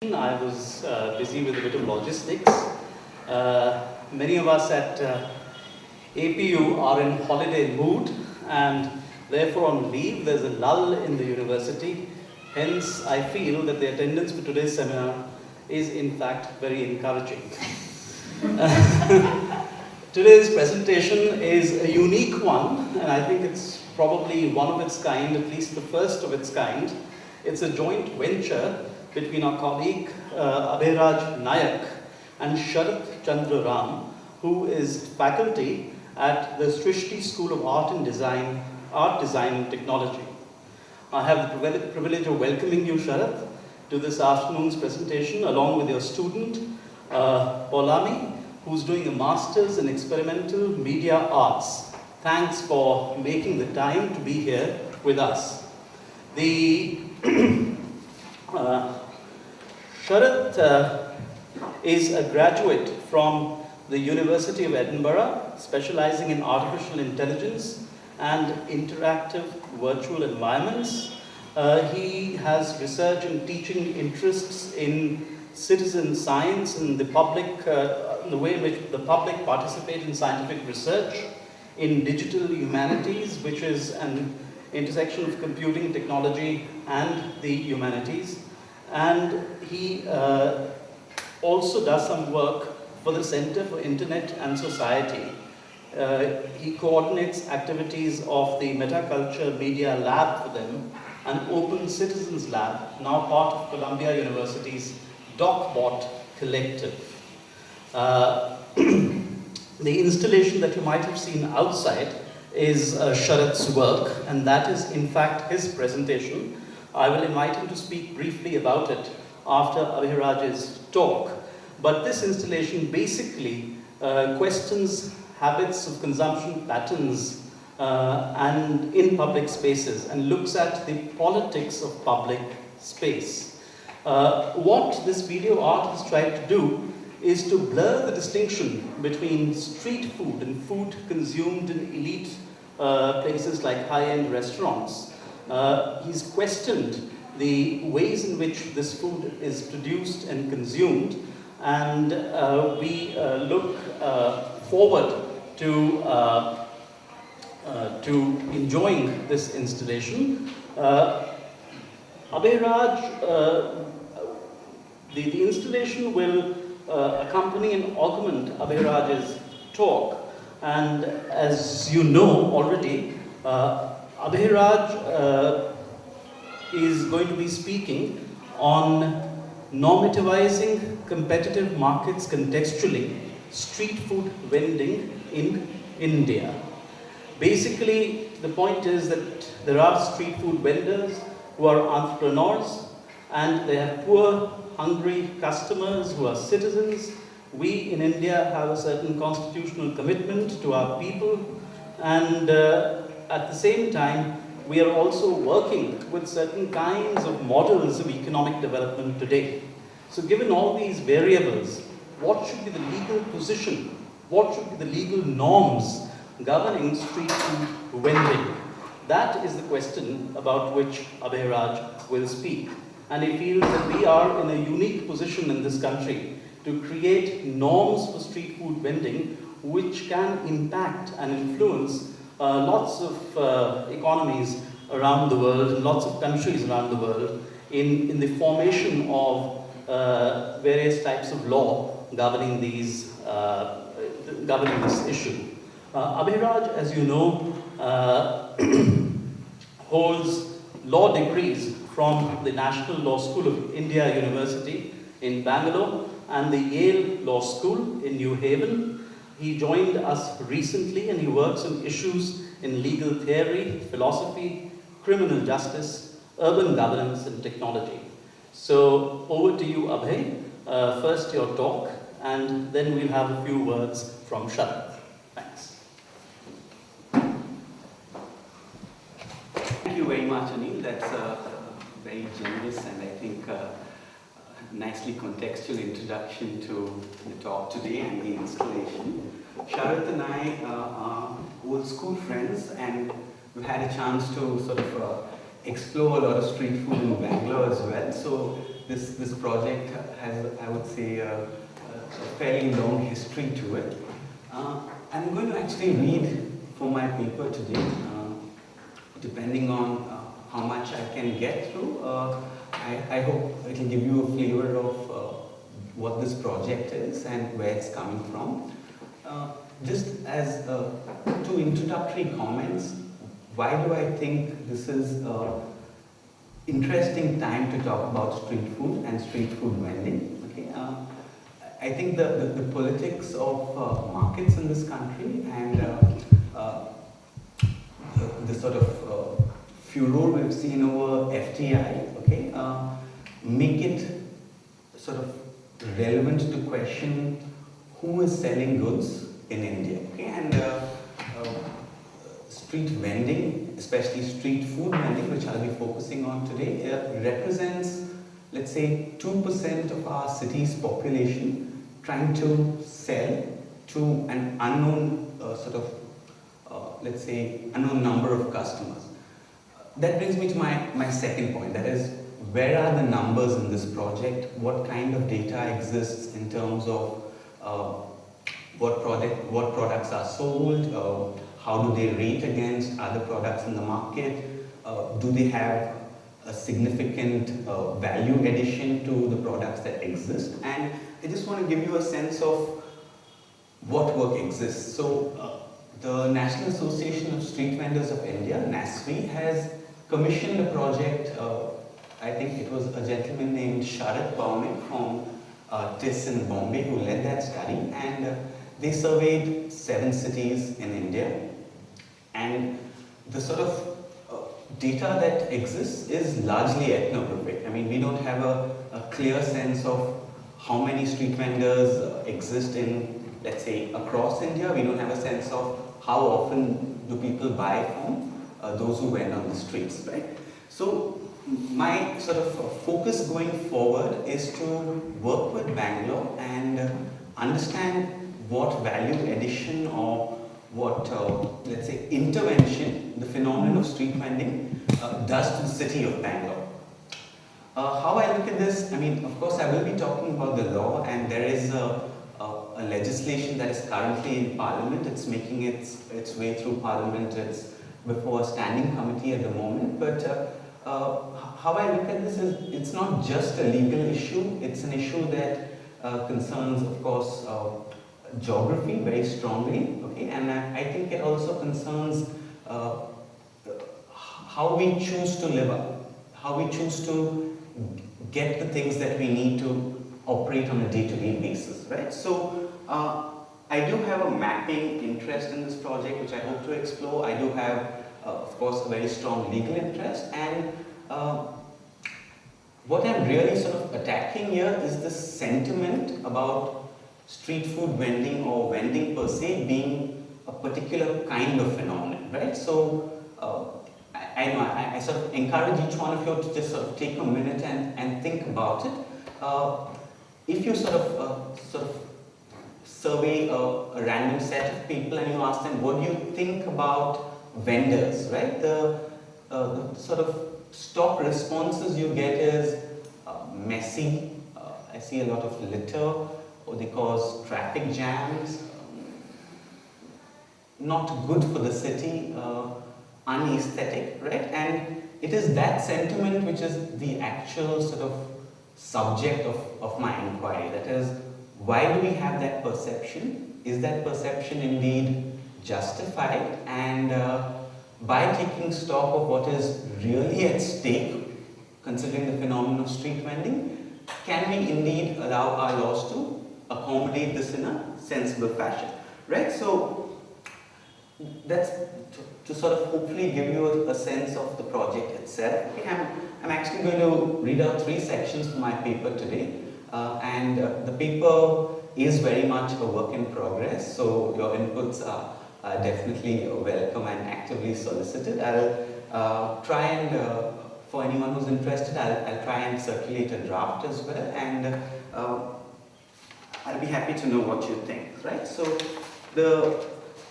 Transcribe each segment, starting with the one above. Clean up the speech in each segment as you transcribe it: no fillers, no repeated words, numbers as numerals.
I was busy with a bit of logistics. Many of us at APU are in holiday mood and therefore on leave. There's a lull in the university. Hence, I feel that the attendance for today's seminar is in fact very encouraging. Today's presentation is a unique one, and I think it's probably one of its kind, at least the first of its kind. It's a joint venture between our colleague Abhayraj Naik and Sharat Chandra Ram, who is faculty at the Srishti School of Art Design and Technology. I have the privilege of welcoming you, Sharat, to this afternoon's presentation, along with your student, Paulami, who's doing a master's in experimental media arts. Thanks for making the time to be here with us. The Sharat is a graduate from the University of Edinburgh, specializing in artificial intelligence and interactive virtual environments. He has research and teaching interests in citizen science and the public, the way in which the public participate in scientific research, in digital humanities, which is an intersection of computing, technology, and the humanities. And he also does some work for the Center for Internet and Society. He coordinates activities of the Metaculture Media Lab for them, an Open Citizens Lab, now part of Columbia University's DocBot collective. The installation that you might have seen outside is Sharat's work, and that is in fact his presentation. I will invite him to speak briefly about it after Abhayraj's talk. But this installation basically questions habits of consumption patterns and in public spaces, and looks at the politics of public space. What this video art has tried to do is to blur the distinction between street food and food consumed in elite places like high-end restaurants. He's questioned the ways in which this food is produced and consumed, and we look forward to enjoying this installation. Abhayraj, the installation will accompany and augment Abhayraj's talk, and as you know already, Abhayraj is going to be speaking on normativizing competitive markets contextually, street food vending in India. Basically, the point is that there are street food vendors who are entrepreneurs, and they have poor, hungry customers who are citizens. We in India have a certain constitutional commitment to our people, and at the same time, we are also working with certain kinds of models of economic development today. So given all these variables, what should be the legal position? What should be the legal norms governing street food vending? That is the question about which Abhayraj will speak. And he feels that we are in a unique position in this country to create norms for street food vending which can impact and influence lots of economies around the world, and lots of countries around the world in the formation of various types of law governing these governing this issue. Abhayraj, as you know, holds law degrees from the National Law School of India University in Bangalore and the Yale Law School in New Haven. He joined us recently, and he works on issues in legal theory, philosophy, criminal justice, urban governance, and technology. So over to you, Abhay. First your talk, and then we'll have a few words from Sharat. Thanks. Thank you very much, Anil. That's a very generous and I think nicely contextual introduction to the talk today and the installation. Sharat and I are old school friends, and we've had a chance to sort of explore a lot of street food in Bangalore as well. So this project has, I would say, a fairly long history to it. I'm going to actually read for my paper today, depending on how much I can get through. I hope it will give you a flavor of what this project is and where it's coming from. Just as two introductory comments, why do I think this is an interesting time to talk about street food and street food vending? Okay, I think the politics of markets in this country and the sort of furor we've seen over FTI, okay, make it sort of relevant to question who is selling goods in India, okay, and street vending, especially street food vending, which I'll be focusing on today, represents, let's say, 2% of our city's population trying to sell to an unknown let's say, unknown number of customers. That brings me to my second point, that is, where are the numbers in this project? What kind of data exists in terms of what products are sold? How do they rate against other products in the market? Do they have a significant value addition to the products that exist? And I just want to give you a sense of what work exists. So the National Association of Street Vendors of India, NASVI, has commissioned a project. I think it was a gentleman named Sharat Bhaumik from TIS in Bombay who led that study, and they surveyed 7 cities in India, and the sort of data that exists is largely ethnographic. I mean, we don't have a clear sense of how many street vendors exist in, let's say, across India. We don't have a sense of how often do people buy from those who went on the streets, right? So my sort of focus going forward is to work with Bangalore and understand what value addition or what, let's say, intervention the phenomenon of street vending does to the city of Bangalore. How I look at this, I mean, of course, I will be talking about the law, and there is a legislation that is currently in Parliament. It's making its way through Parliament. It's before a standing committee at the moment. But how I look at this is, it's not just a legal issue. It's an issue that concerns, of course, geography very strongly. Okay, and I think it also concerns how we choose to live up, how we choose to get the things that we need to operate on a day-to-day basis, right? So I do have a mapping interest in this project, which I hope to explore. I do have, of course, a very strong legal interest, and what I'm really sort of attacking here is this sentiment about street food vending or vending per se being a particular kind of phenomenon, right? So I know I sort of encourage each one of you to just sort of take a minute and think about it. If you sort of survey a random set of people and you ask them, what do you think about vendors, right? The sort of stock responses you get is messy. I see a lot of litter, or they cause traffic jams, not good for the city, unaesthetic, right? And it is that sentiment which is the actual sort of subject of my inquiry. That is, why do we have that perception? Is that perception indeed justified? And by taking stock of what is really at stake, considering the phenomenon of street vending, can we indeed allow our laws to accommodate this in a sensible fashion, right? So that's to sort of hopefully give you a sense of the project itself. Okay, I'm actually going to read out 3 sections from my paper today, and the paper is very much a work in progress, so your inputs are definitely welcome and actively solicited. I'll try and, for anyone who's interested, I'll try and circulate a draft as well, and I'll be happy to know what you think, right? So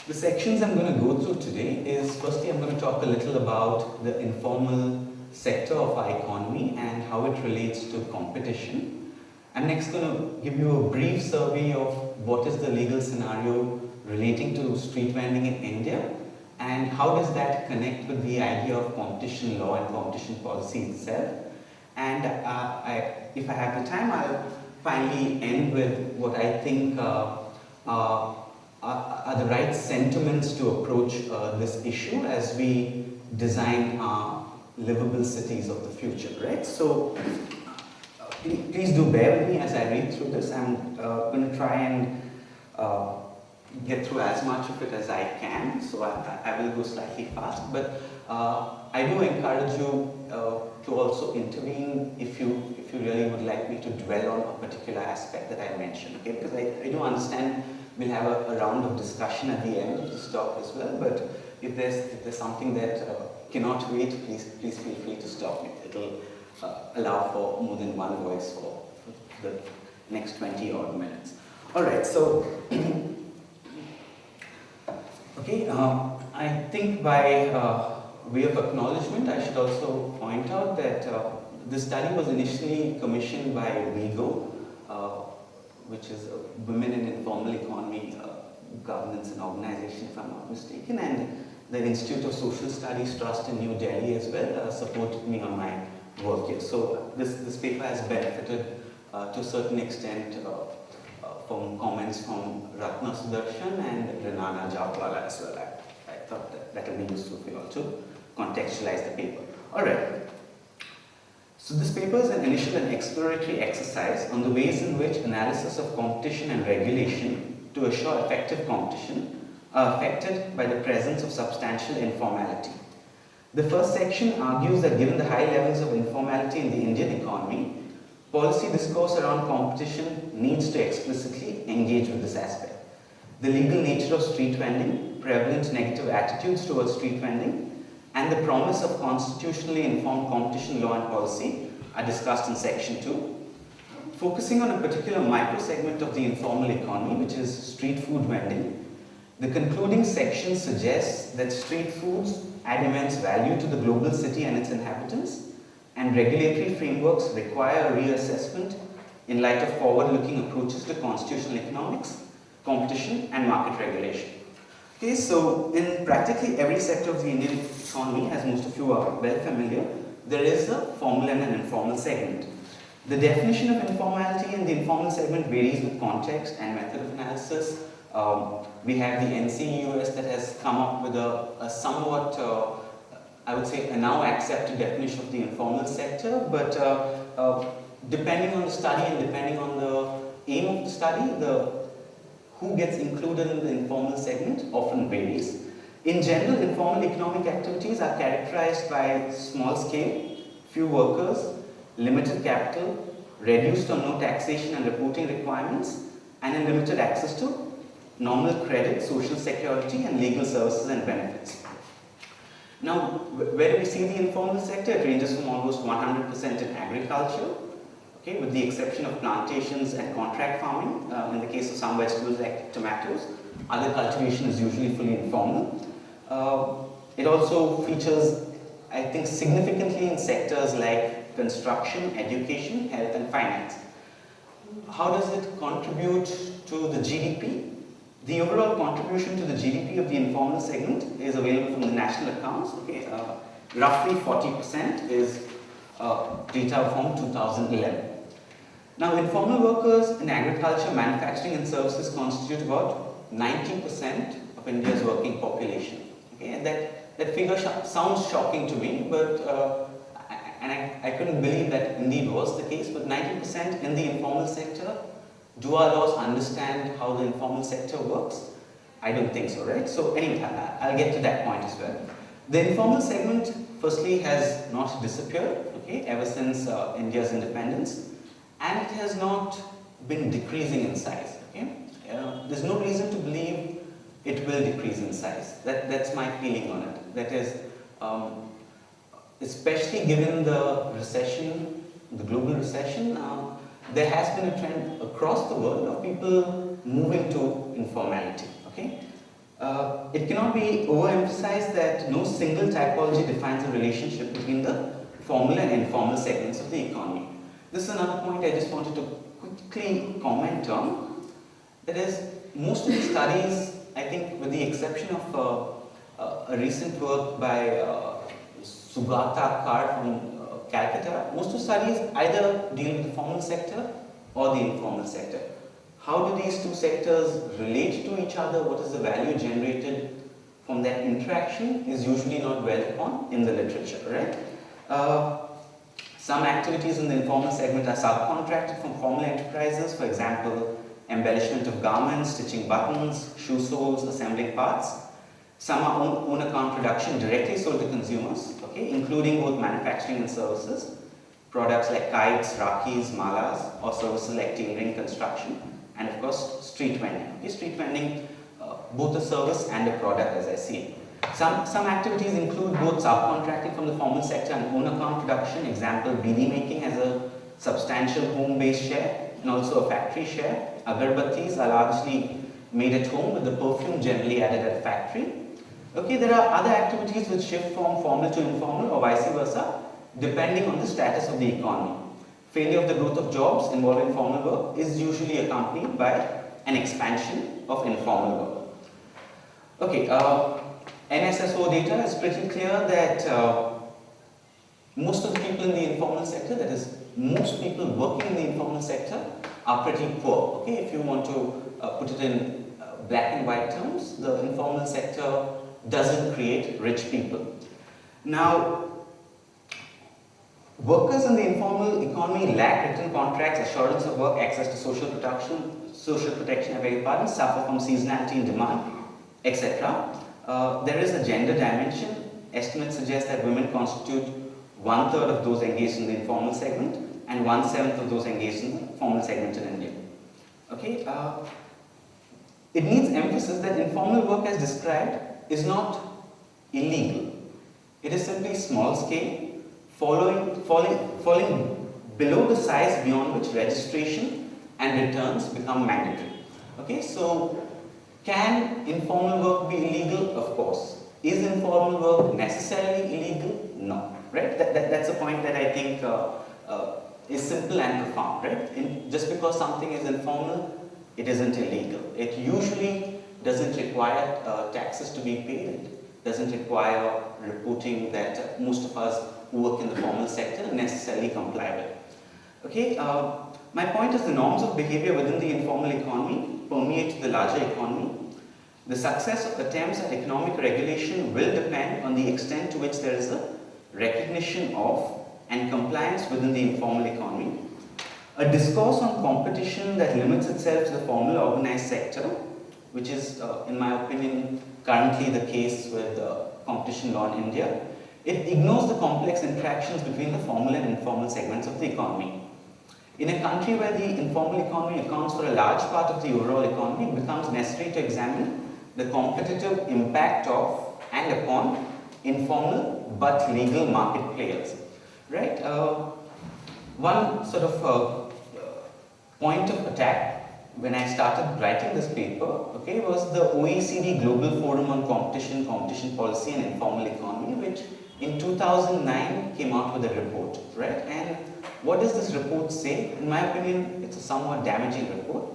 the sections I'm going to go through today is, firstly, I'm going to talk a little about the informal sector of our economy and how it relates to competition. I'm next going to give you a brief survey of what is the legal scenario relating to street vending in India and how does that connect with the idea of competition law and competition policy itself. And if I have the time, I'll finally end with what I think are the right sentiments to approach this issue as we design our livable cities of the future, right? So please do bear with me as I read through this. I'm going to try and get through as much of it as I can, so I will go slightly fast, but I do encourage you to also intervene if you really would like me to dwell on a particular aspect that I mentioned, okay? Because I do understand we'll have a round of discussion at the end of this talk as well, but if there's something that cannot wait, please feel free to stop me. It'll allow for more than one voice for the next 20 odd minutes. Alright, so okay, I think by way of acknowledgement, I should also point out that this study was initially commissioned by WIGO, which is Women in Informal Economy Governance and Organization, if I'm not mistaken, and the Institute of Social Studies Trust in New Delhi as well supported me on my work here. So this paper has benefited to a certain extent from comments from Ratna Sudarshan and Renana Jawala as well. I thought that will be useful for you all to contextualize the paper. Alright. So this paper is an initial and exploratory exercise on the ways in which analysis of competition and regulation to assure effective competition are affected by the presence of substantial informality. The first section argues that given the high levels of informality in the Indian economy, policy discourse around competition needs to explicitly engage with this aspect. The legal nature of street vending, prevalent negative attitudes towards street vending, and the promise of constitutionally informed competition law and policy are discussed in section 2. Focusing on a particular micro-segment of the informal economy, which is street food vending, the concluding section suggests that street foods add immense value to the global city and its inhabitants, and regulatory frameworks require a reassessment in light of forward-looking approaches to constitutional economics, competition, and market regulation. Okay, so in practically every sector of the Indian economy, as most of you are well familiar, there is a formal and an informal segment. The definition of informality in the informal segment varies with context and method of analysis. We have the NCEUS that has come up with a somewhat, I would say, a now accepted definition of the informal sector, but depending on the study and depending on the aim of the study, who gets included in the informal segment often varies. In general, informal economic activities are characterized by small scale, few workers, limited capital, reduced or no taxation and reporting requirements, and a limited access to nominal credit, social security, and legal services and benefits. Now, where do we see the informal sector? It ranges from almost 100% in agriculture, okay, with the exception of plantations and contract farming. In the case of some vegetables like tomatoes, other cultivation is usually fully informal. It also features, I think, significantly in sectors like construction, education, health, and finance. How does it contribute to the GDP? The overall contribution to the GDP of the informal segment is available from the national accounts. Okay, roughly 40% is data from 2011. Now, informal workers in agriculture, manufacturing, and services constitute about 90% of India's working population. Okay, and that figure sounds shocking to me, but and I couldn't believe that indeed was the case. But 90% in the informal sector. Do our laws understand how the informal sector works? I don't think so, right? So anyway, I'll get to that point as well. The informal segment, firstly, has not disappeared, okay, ever since India's independence, and it has not been decreasing in size, okay? There's no reason to believe it will decrease in size. That's my feeling on it. That is, especially given the recession, the global recession, there has been a trend across the world of people moving to informality, okay? It cannot be overemphasized that no single typology defines a relationship between the formal and informal segments of the economy. This is another point I just wanted to quickly comment on. That is, most of the studies, I think with the exception of a recent work by Sugata Kar from Calcutta, most of the studies either deal with the formal sector or the informal sector. How do these two sectors relate to each other? What is the value generated from that interaction is usually not dwelt upon in the literature, right? Some activities in the informal segment are subcontracted from formal enterprises, for example, embellishment of garments, stitching buttons, shoe soles, assembling parts. Some are own account production directly sold to consumers, okay, including both manufacturing and services. Products like kites, rakis, malas, or services like tailoring, construction, and of course street vending. Okay, street vending, both a service and a product as I see it. Some activities include both subcontracting from the formal sector and own account production. Example, beedi making has a substantial home-based share and also a factory share. Agarbattis are largely made at home with the perfume generally added at a factory. Okay, there are other activities which shift from formal to informal or vice versa, depending on the status of the economy. Failure of the growth of jobs involving formal work is usually accompanied by an expansion of informal work. Okay, NSSO data is pretty clear that most of the people in the informal sector, that is, most people working in the informal sector, are pretty poor. Okay, if you want to put it in black and white terms, the informal sector doesn't create rich people. Now, workers in the informal economy lack written contracts, assurance of work, access to social protection, I beg your pardon, suffer from seasonality in demand, etc. There is a gender dimension. Estimates suggest that women constitute 1/3 of those engaged in the informal segment and 1/7 of those engaged in the formal segment in India. Okay, it needs emphasis that informal work as described is not illegal. It is simply small scale, falling below the size beyond which registration and returns become mandatory. Okay, so can informal work be illegal? Of course. Is informal work necessarily illegal? No. Right? That's a point that I think is simple and profound. Right? Just because something is informal, it isn't illegal. It usually doesn't require taxes to be paid. It doesn't require reporting that most of us who work in the formal sector necessarily comply with. Okay. My point is the norms of behavior within the informal economy permeate the larger economy. The success of attempts at economic regulation will depend on the extent to which there is a recognition of and compliance within the informal economy. A discourse on competition that limits itself to the formal organized sector, which is, in my opinion, currently the case with competition law in India, it ignores the complex interactions between the formal and informal segments of the economy. In a country where the informal economy accounts for a large part of the overall economy, it becomes necessary to examine the competitive impact of and upon informal but legal market players. Right? One sort of point of attack when I started writing this paper, okay, was the OECD Global Forum on Competition, Competition Policy and Informal Economy, which in 2009 came out with a report, right? And what does this report say? In my opinion, it's a somewhat damaging report.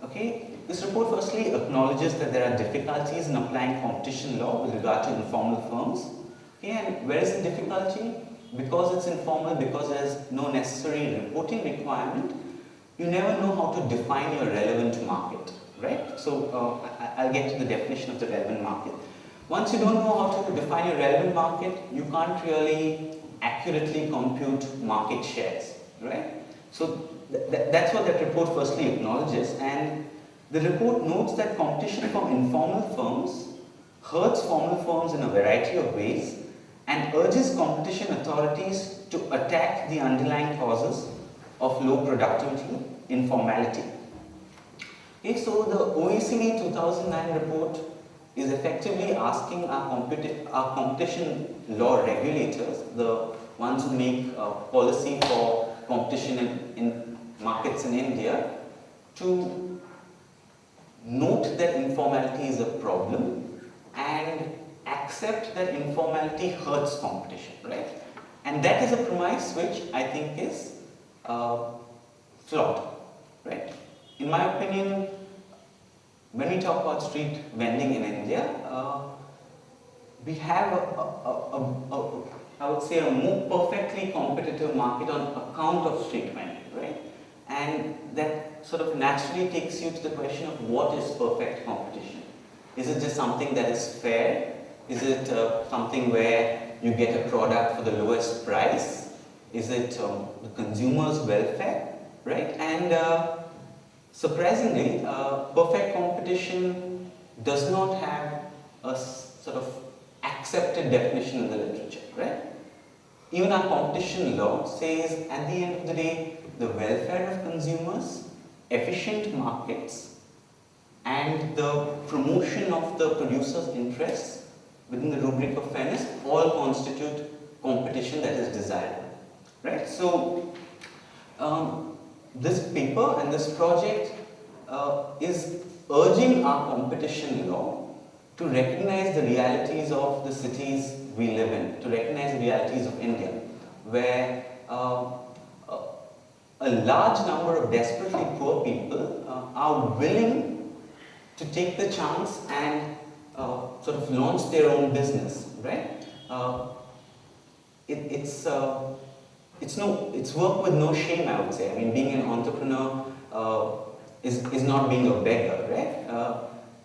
Okay, this report firstly acknowledges that there are difficulties in applying competition law with regard to informal firms. Okay, and where is the difficulty? Because it's informal, because there's no necessary reporting requirement, you never know how to define your relevant market, right? So I'll get to the definition of the relevant market. Once you don't know how to define your relevant market, you can't really accurately compute market shares, right? So that's what that report firstly acknowledges, and the report notes that competition from informal firms hurts formal firms in a variety of ways and urges competition authorities to attack the underlying causes of low productivity, informality. Okay, so the OECD 2009 report is effectively asking our competition law regulators, the ones who make policy for competition in markets in India, to note that informality is a problem and accept that informality hurts competition, right? And that is a premise which I think is flawed, right? In my opinion, when we talk about street vending in India, we have I would say a more perfectly competitive market on account of street vending, right? And that sort of naturally takes you to the question of what is perfect competition? Is it just something that is fair? Is it something where you get a product for the lowest price? Is it the consumer's welfare, right? And surprisingly, perfect competition does not have a sort of accepted definition in the literature, right? Even our competition law says at the end of the day, the welfare of consumers, efficient markets, and the promotion of the producer's interests within the rubric of fairness all constitute competition that is desirable, right? So, this paper and this project is urging our competition law to recognize the realities of the cities we live in, to recognize the realities of India, where a large number of desperately poor people are willing to take the chance and sort of launch their own business, right? It's work with no shame, I would say. I mean, being an entrepreneur is not being a beggar, right?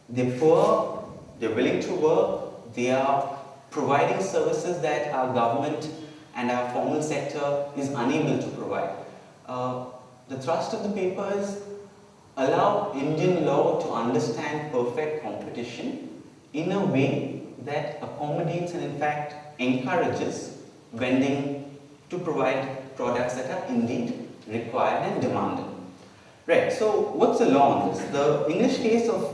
They're poor, they're willing to work, they are providing services that our government and our formal sector is unable to provide. The thrust of the paper is allow Indian law to understand perfect competition in a way that accommodates and in fact encourages vending to provide products that are indeed required and demanded. Right, so what's the law on this? The English case of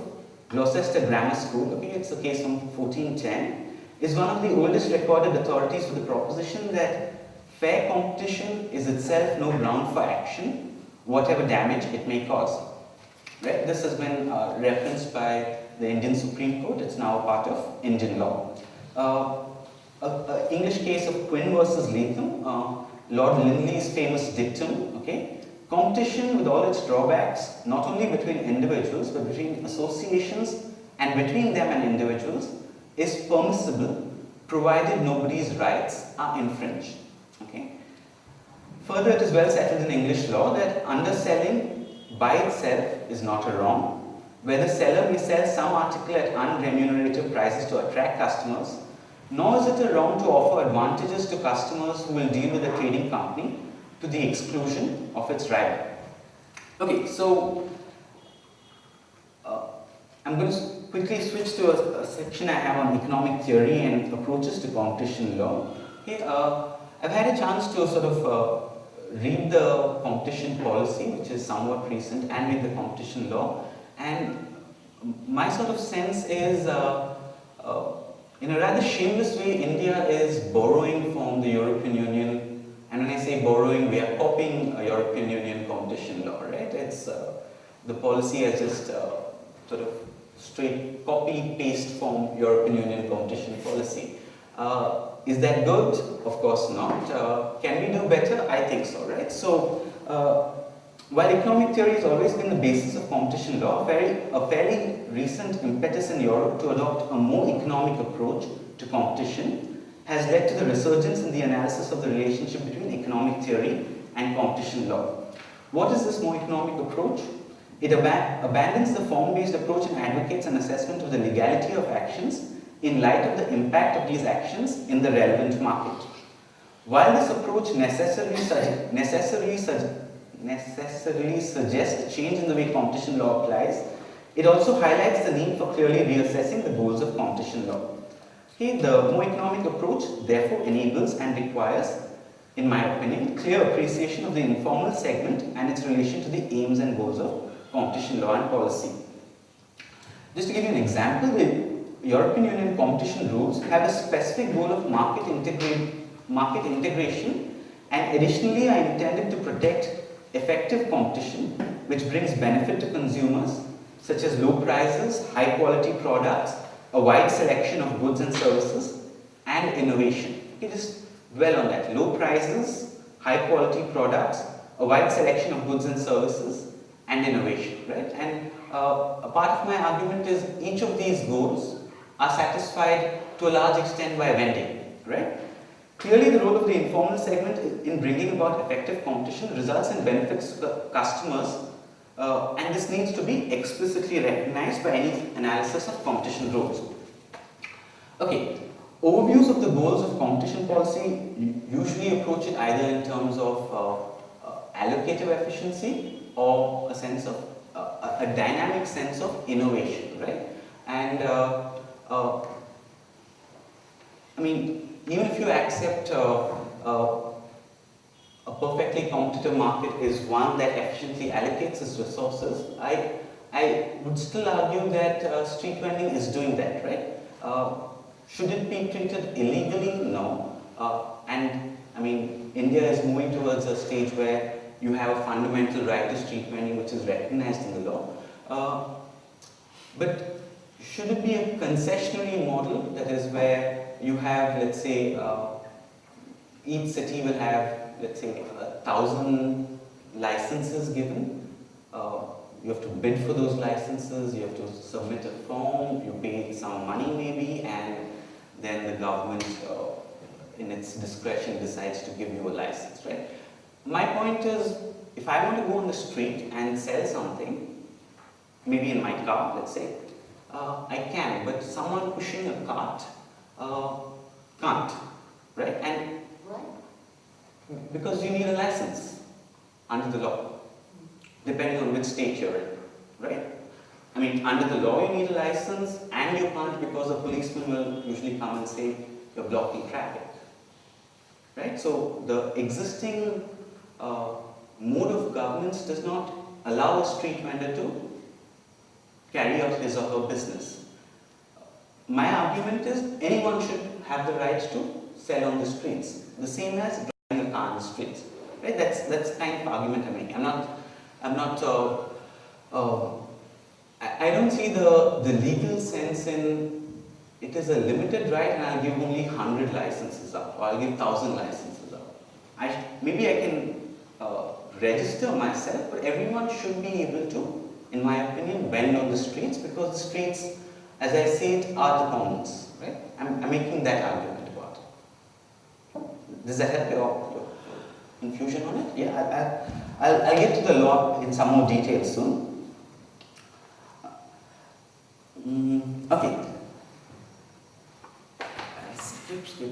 Gloucester Grammar School, okay, it's a case from 1410, is one of the oldest recorded authorities for the proposition that fair competition is itself no ground for action, whatever damage it may cause. Right? This has been referenced by the Indian Supreme Court. It's now a part of Indian law. English case of Quinn versus Latham, Lord Linley's famous dictum, okay? Competition with all its drawbacks, not only between individuals, but between associations and between them and individuals, is permissible provided nobody's rights are infringed. Okay? Further, it is well settled in English law that underselling by itself is not a wrong, where the seller may sell some article at unremunerative prices to attract customers, nor is it a wrong to offer advantages to customers who will deal with a trading company to the exclusion of its rival. Okay, so I'm going to quickly switch to a section I have on economic theory and approaches to competition law. Okay, I've had a chance to sort of read the competition policy, which is somewhat recent, and read the competition law, and my sort of sense is, in a rather shameless way, India is borrowing from the European Union. And when I say borrowing, we are copying a European Union competition law, right? It's the policy has just sort of straight copy-paste from European Union competition policy. Is that good? Of course not. Can we do better? I think so, right? So, while economic theory has always been the basis of competition law, a fairly recent impetus in Europe to adopt a more economic approach to competition has led to the resurgence in the analysis of the relationship between economic theory and competition law. What is this more economic approach? It abandons the form-based approach and advocates an assessment of the legality of actions in light of the impact of these actions in the relevant market. While this approach necessarily suggests a change in the way competition law applies, it also highlights the need for clearly reassessing the goals of competition law. Okay, the more economic approach therefore enables and requires, in my opinion, clear appreciation of the informal segment and its relation to the aims and goals of competition law and policy. Just to give you an example, the European Union competition rules have a specific goal of market integration, and additionally are intended to protect effective competition which brings benefit to consumers, such as low prices, high quality products, a wide selection of goods and services, and innovation. Okay, just dwell on that. Low prices, high quality products, a wide selection of goods and services, and innovation, right? And a part of my argument is each of these goals are satisfied to a large extent by vending, right? Clearly, the role of the informal segment in bringing about effective competition results in benefits to the customers, and this needs to be explicitly recognized by any analysis of competition rules. Okay, overviews of the goals of competition policy usually approach it either in terms of allocative efficiency or a sense of a dynamic sense of innovation, right? And I mean, even if you accept a perfectly competitive market is one that efficiently allocates its resources, I would still argue that street vending is doing that, right? Should it be treated illegally? No. And I mean, India is moving towards a stage where you have a fundamental right to street vending which is recognized in the law. But should it be a concessionary model, that is where you have, let's say, each city will have, let's say, 1,000 licenses given. You have to bid for those licenses, you have to submit a form, you pay some money maybe, and then the government, in its discretion, decides to give you a license, right? My point is, if I want to go on the street and sell something, maybe in my car, let's say, I can, but someone pushing a cart can't, right? And because you need a license under the law, depending on which state you're in, right? I mean, under the law you need a license, and you can't because a policeman will usually come and say you're blocking traffic, right? So the existing mode of governance does not allow a street vendor to carry out his or her business. My argument is anyone should have the right to sell on the streets, the same as driving a car on the streets, right? That's the kind of argument I'm making. I don't see the legal sense in it is a limited right and I'll give only 100 licenses out, or I'll give 1,000 licenses out. Maybe I can register myself, but everyone should be able to, in my opinion, vend on the streets, because the streets, as I see it, are the commons, right? I'm making that argument about it. Does that help your infusion on it? Yeah, I'll get to the law in some more detail soon. Okay.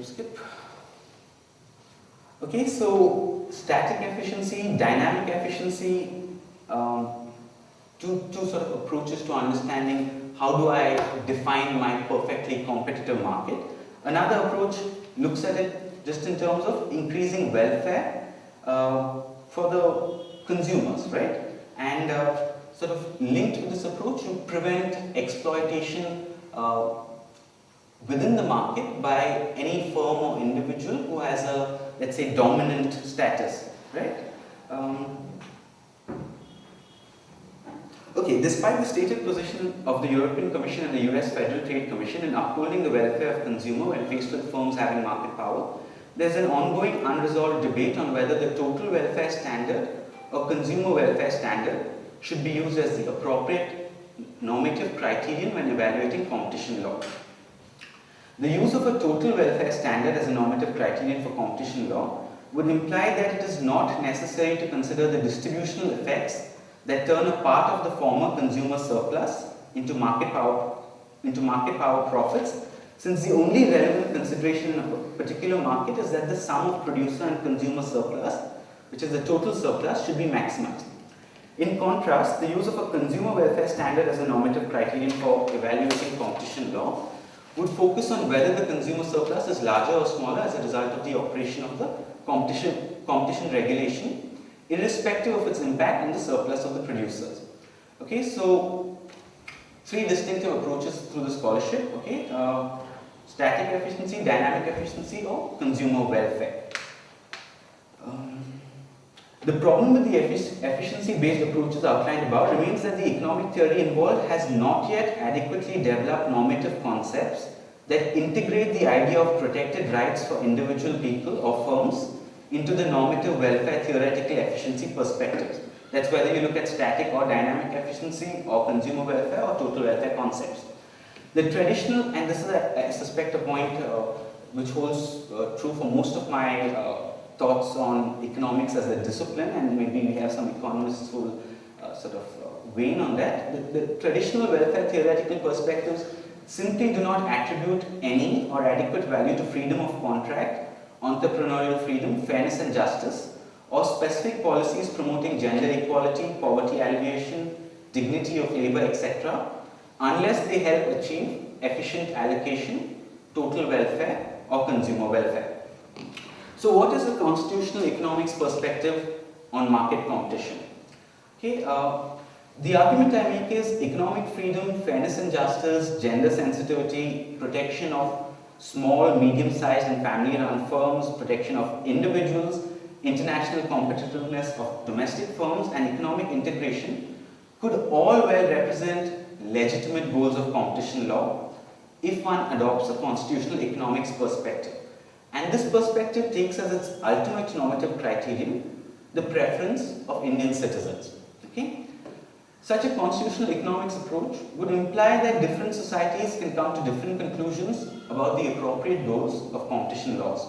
Skip. Okay, so static efficiency, dynamic efficiency, two sort of approaches to understanding how do I define my perfectly competitive market. Another approach looks at it just in terms of increasing welfare for the consumers, right? And sort of linked with this approach, you prevent exploitation within the market by any firm or individual who has a, let's say, dominant status, right? Okay, despite the stated position of the European Commission and the US Federal Trade Commission in upholding the welfare of consumer when faced with firms having market power, there's an ongoing unresolved debate on whether the total welfare standard or consumer welfare standard should be used as the appropriate normative criterion when evaluating competition law. The use of a total welfare standard as a normative criterion for competition law would imply that it is not necessary to consider the distributional effects that turn a part of the former consumer surplus into market power profits, since the only relevant consideration in a particular market is that the sum of producer and consumer surplus, which is the total surplus, should be maximized. In contrast, the use of a consumer welfare standard as a normative criterion for evaluating competition law would focus on whether the consumer surplus is larger or smaller as a result of the operation of the competition regulation, irrespective of its impact on the surplus of the producers. Okay, so three distinctive approaches through the scholarship. Okay, static efficiency, dynamic efficiency, or consumer welfare. The problem with the efficiency-based approaches outlined above remains that the economic theory involved has not yet adequately developed normative concepts that integrate the idea of protected rights for individual people or firms into the normative welfare theoretical efficiency perspectives. That's whether you look at static or dynamic efficiency or consumer welfare or total welfare concepts. The traditional, and this is I suspect a point which holds true for most of my thoughts on economics as a discipline, and maybe we have some economists who will sort of wane on that. The traditional welfare theoretical perspectives simply do not attribute any or adequate value to freedom of contract, entrepreneurial freedom, fairness and justice, or specific policies promoting gender equality, poverty alleviation, dignity of labor, etc., unless they help achieve efficient allocation, total welfare, or consumer welfare. So what is the constitutional economics perspective on market competition? Okay, the argument I make is economic freedom, fairness and justice, gender sensitivity, protection of small, medium-sized and family-run firms, protection of individuals, international competitiveness of domestic firms, and economic integration could all well represent legitimate goals of competition law if one adopts a constitutional economics perspective. And this perspective takes as its ultimate normative criterion the preference of Indian citizens. Okay? Such a constitutional economics approach would imply that different societies can come to different conclusions about the appropriate goals of competition laws.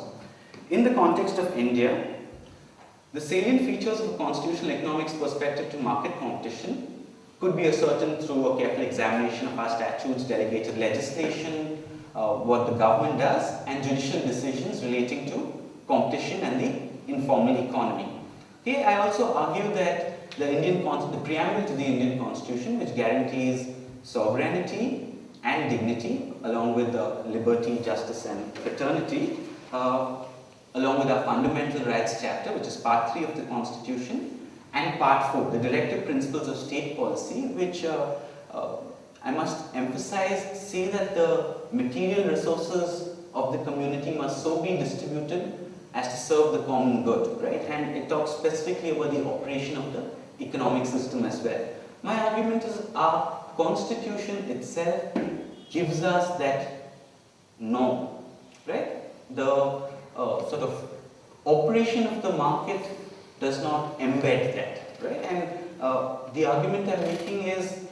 In the context of India, the salient features of a constitutional economics perspective to market competition could be ascertained through a careful examination of our statutes, delegated legislation, what the government does, and judicial decisions relating to competition and the informal economy. Okay, I also argue that the preamble to the Indian Constitution, which guarantees sovereignty and dignity, along with liberty, justice, and fraternity, along with our fundamental rights chapter, which is part 3 of the Constitution, and part 4, the directive principles of state policy, which I must emphasize, say that the material resources of the community must so be distributed as to serve the common good, right? And it talks specifically about the operation of the economic system as well. My argument is our Constitution itself gives us that norm, right? The sort of operation of the market does not embed that, right? And the argument I'm making is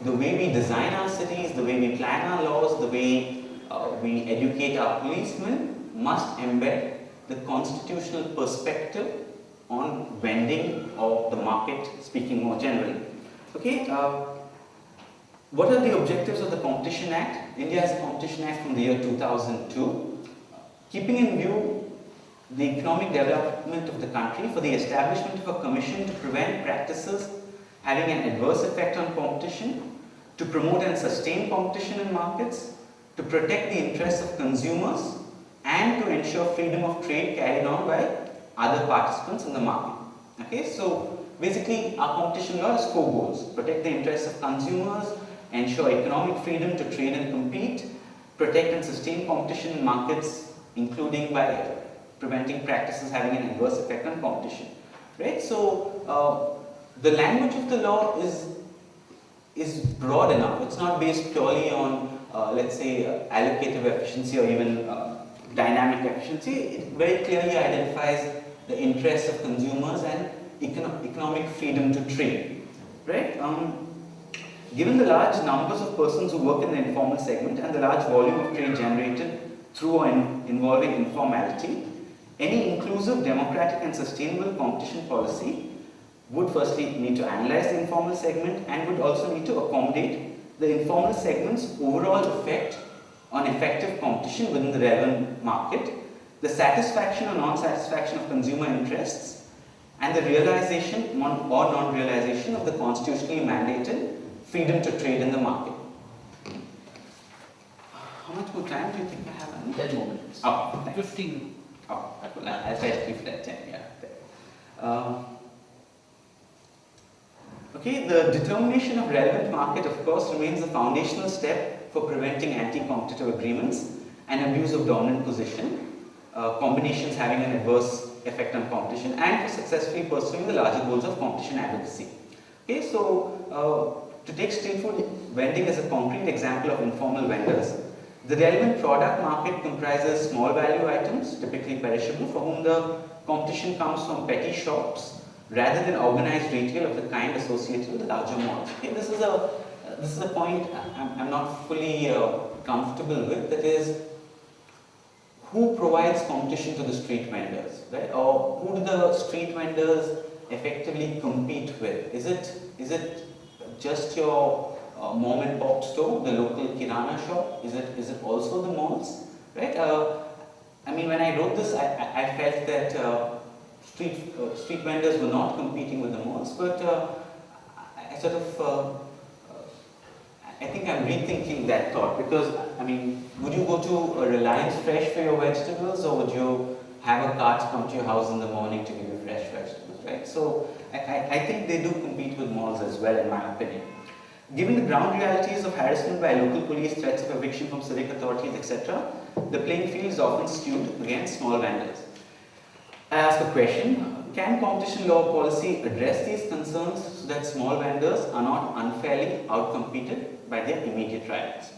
the way we design our cities, the way we plan our laws, the way we educate our policemen must embed the constitutional perspective on vending or the market, speaking more generally. Okay, what are the objectives of the Competition Act? India has a Competition Act from the year 2002, keeping in view the economic development of the country for the establishment of a commission to prevent practices having an adverse effect on competition, to promote and sustain competition in markets, to protect the interests of consumers, and to ensure freedom of trade carried on by other participants in the market. Okay, so basically our competition law has 4 goals: protect the interests of consumers, ensure economic freedom to trade and compete, protect and sustain competition in markets, including by preventing practices having an adverse effect on competition. Right? So the language of the law is broad enough. It's not based purely on let's say allocative efficiency or even dynamic efficiency. It very clearly identifies the interests of consumers and economic freedom to trade. Right? Given the large numbers of persons who work in the informal segment and the large volume of trade generated through or involving informality, any inclusive, democratic and sustainable competition policy would firstly need to analyze the informal segment and would also need to accommodate the informal segment's overall effect on effective competition within the relevant market, the satisfaction or non-satisfaction of consumer interests, and the realization or non-realization of the constitutionally mandated freedom to trade in the market. How much more time do you think I have? 10 more minutes. Oh, thanks. 15. Oh, I'll try to keep that 10, yeah. Okay, the determination of relevant market, of course, remains the foundational step for preventing anti-competitive agreements and abuse of dominant position, combinations having an adverse effect on competition, and for successfully pursuing the larger goals of competition advocacy. Okay, so to take street food vending as a concrete example of informal vendors, The relevant product market comprises small value items, typically perishable, for whom the competition comes from petty shops rather than organized retail of the kind associated with the larger malls. Okay, this is a point I'm not fully comfortable with. That is, who provides competition to the street vendors, right? Or who do the street vendors effectively compete with? Is it just your mom and pop store, the local kirana shop? Is it also the malls, right? I mean, when I wrote this, I felt that street vendors were not competing with the malls, but I sort of I think I'm rethinking that thought, because I mean, would you go to a Reliance Fresh for your vegetables, or would you have a cart come to your house in the morning to give you fresh vegetables, right? So I think they do compete with malls as well, in my opinion. Given the ground realities of harassment by local police, threats of eviction from civic authorities, etc., the playing field is often skewed against small vendors. I ask a question: can competition law policy address these concerns so that small vendors are not unfairly outcompeted by their immediate rivals?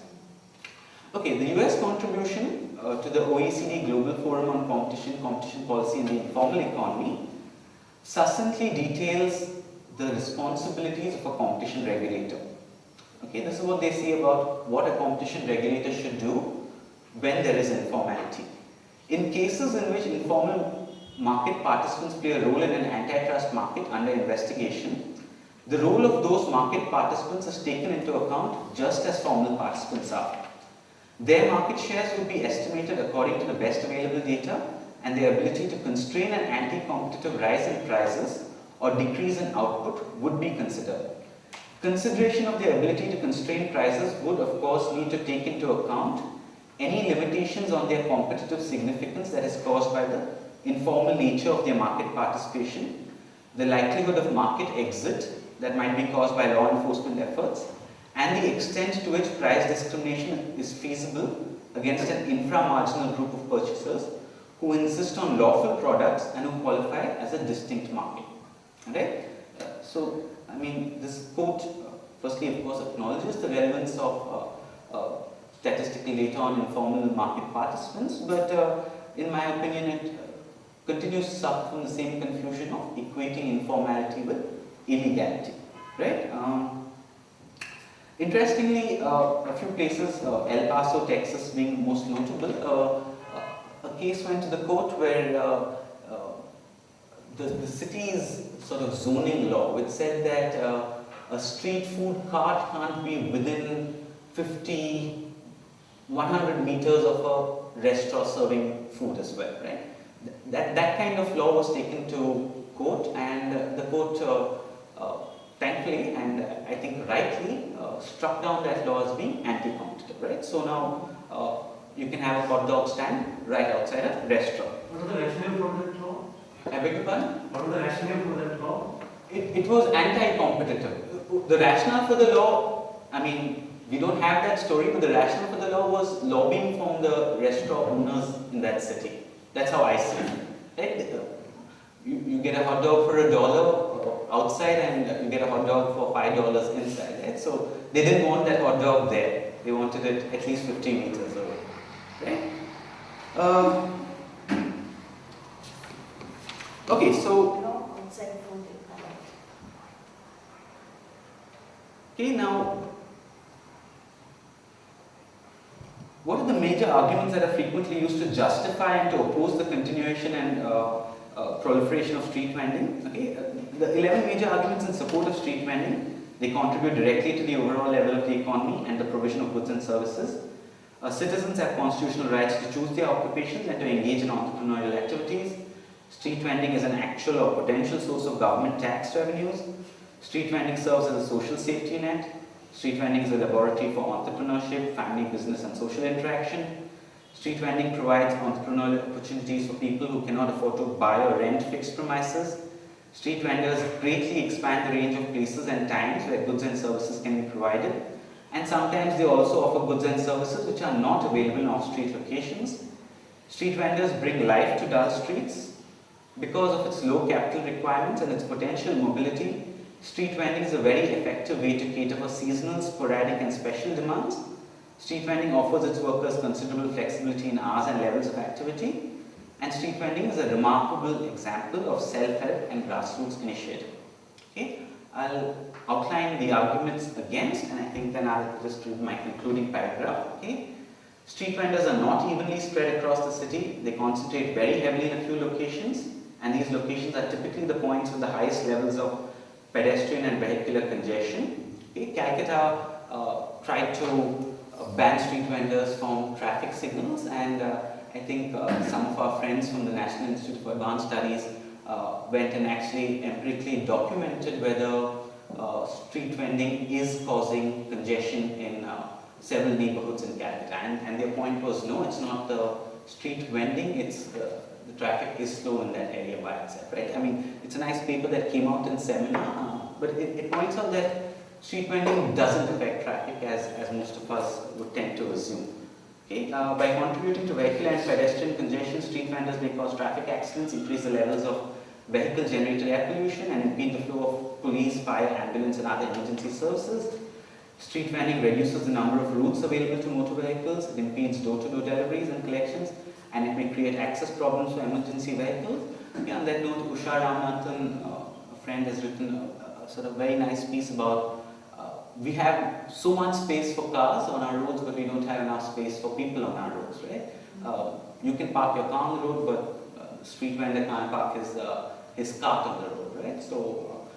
Okay, the US contribution to the OECD Global Forum on Competition, Competition Policy and the Informal Economy succinctly details the responsibilities of a competition regulator. Okay, this is what they say about what a competition regulator should do when there is informality. In cases in which informal market participants play a role in an antitrust market under investigation, the role of those market participants is taken into account just as formal participants are. Their market shares will be estimated according to the best available data, and their ability to constrain an anti-competitive rise in prices or decrease in output would be considered. Consideration of their ability to constrain prices would, of course, need to take into account any limitations on their competitive significance that is caused by the informal nature of their market participation, the likelihood of market exit that might be caused by law enforcement efforts, and the extent to which price discrimination is feasible against an infra-marginal group of purchasers who insist on lawful products and who qualify as a distinct market. Right? So, I mean, this quote, firstly, of course, acknowledges the relevance of statistically data on informal market participants, but in my opinion, it continues to suffer from the same confusion of equating informality with illegality. Right? Interestingly, a few places, El Paso, Texas being most notable, a case went to the court where the city's sort of zoning law, which said that a street food cart can't be within 50, 100 meters of a restaurant serving food as well, right? That kind of law was taken to court, and the court thankfully, and I think rightly, struck down that law as being anti-competitive, right? So now you can have a hot dog stand right outside a restaurant. What was the rationale for that law? I beg your pardon? What was the rationale for that law? It was anti-competitive. The rationale for the law, I mean, we don't have that story, but the rationale for the law was lobbying from the restaurant owners in that city. That's how I see it. Right? You get a hot dog for $1 outside, and you get a hot dog for $5 inside. Right? So they didn't want that hot dog there. They wanted it at least 50 meters away. Right? Okay, so. Okay, now, what are the major arguments that are frequently used to justify and to oppose the continuation and proliferation of street vending? Okay, the 11 major arguments in support of street vending, they contribute directly to the overall level of the economy and the provision of goods and services. Citizens have constitutional rights to choose their occupations and to engage in entrepreneurial activities. Street vending is an actual or potential source of government tax revenues. Street vending serves as a social safety net. Street vending is a laboratory for entrepreneurship, family, business, and social interaction. Street vending provides entrepreneurial opportunities for people who cannot afford to buy or rent fixed premises. Street vendors greatly expand the range of places and times where goods and services can be provided. And sometimes they also offer goods and services which are not available in off-street locations. Street vendors bring life to dull streets. Because of its low capital requirements and its potential mobility, street vending is a very effective way to cater for seasonal, sporadic, and special demands. Street vending offers its workers considerable flexibility in hours and levels of activity, and street vending is a remarkable example of self-help and grassroots initiative. Okay, I'll outline the arguments against, and I think then I'll just read my concluding paragraph. Okay, street vendors are not evenly spread across the city. They concentrate very heavily in a few locations, and these locations are typically the points with the highest levels of pedestrian and vehicular congestion. Okay, Calcutta tried to ban street vendors from traffic signals, and I think some of our friends from the National Institute for Advanced Studies went and actually empirically documented whether street vending is causing congestion in several neighborhoods in Calcutta. And their point was, no, it's not the street vending, it's the traffic is slow in that area by itself, right? I mean, it's a nice paper that came out in seminar, but it points out that street vending doesn't affect traffic as most of us would tend to assume. Okay? By contributing to vehicular and pedestrian congestion, street vendors may cause traffic accidents, increase the levels of vehicle-generated air pollution, and impede the flow of police, fire, ambulance, and other emergency services. Street vending reduces the number of routes available to motor vehicles, it impedes door-to-door deliveries and collections, and it may create access problems for emergency vehicles. Yeah, on that note, Usha Ramanathan, a friend, has written a sort of very nice piece about we have so much space for cars on our roads, but we don't have enough space for people on our roads, right? You can park your car on the road, but the street vendor can't park his cart on the road, right? So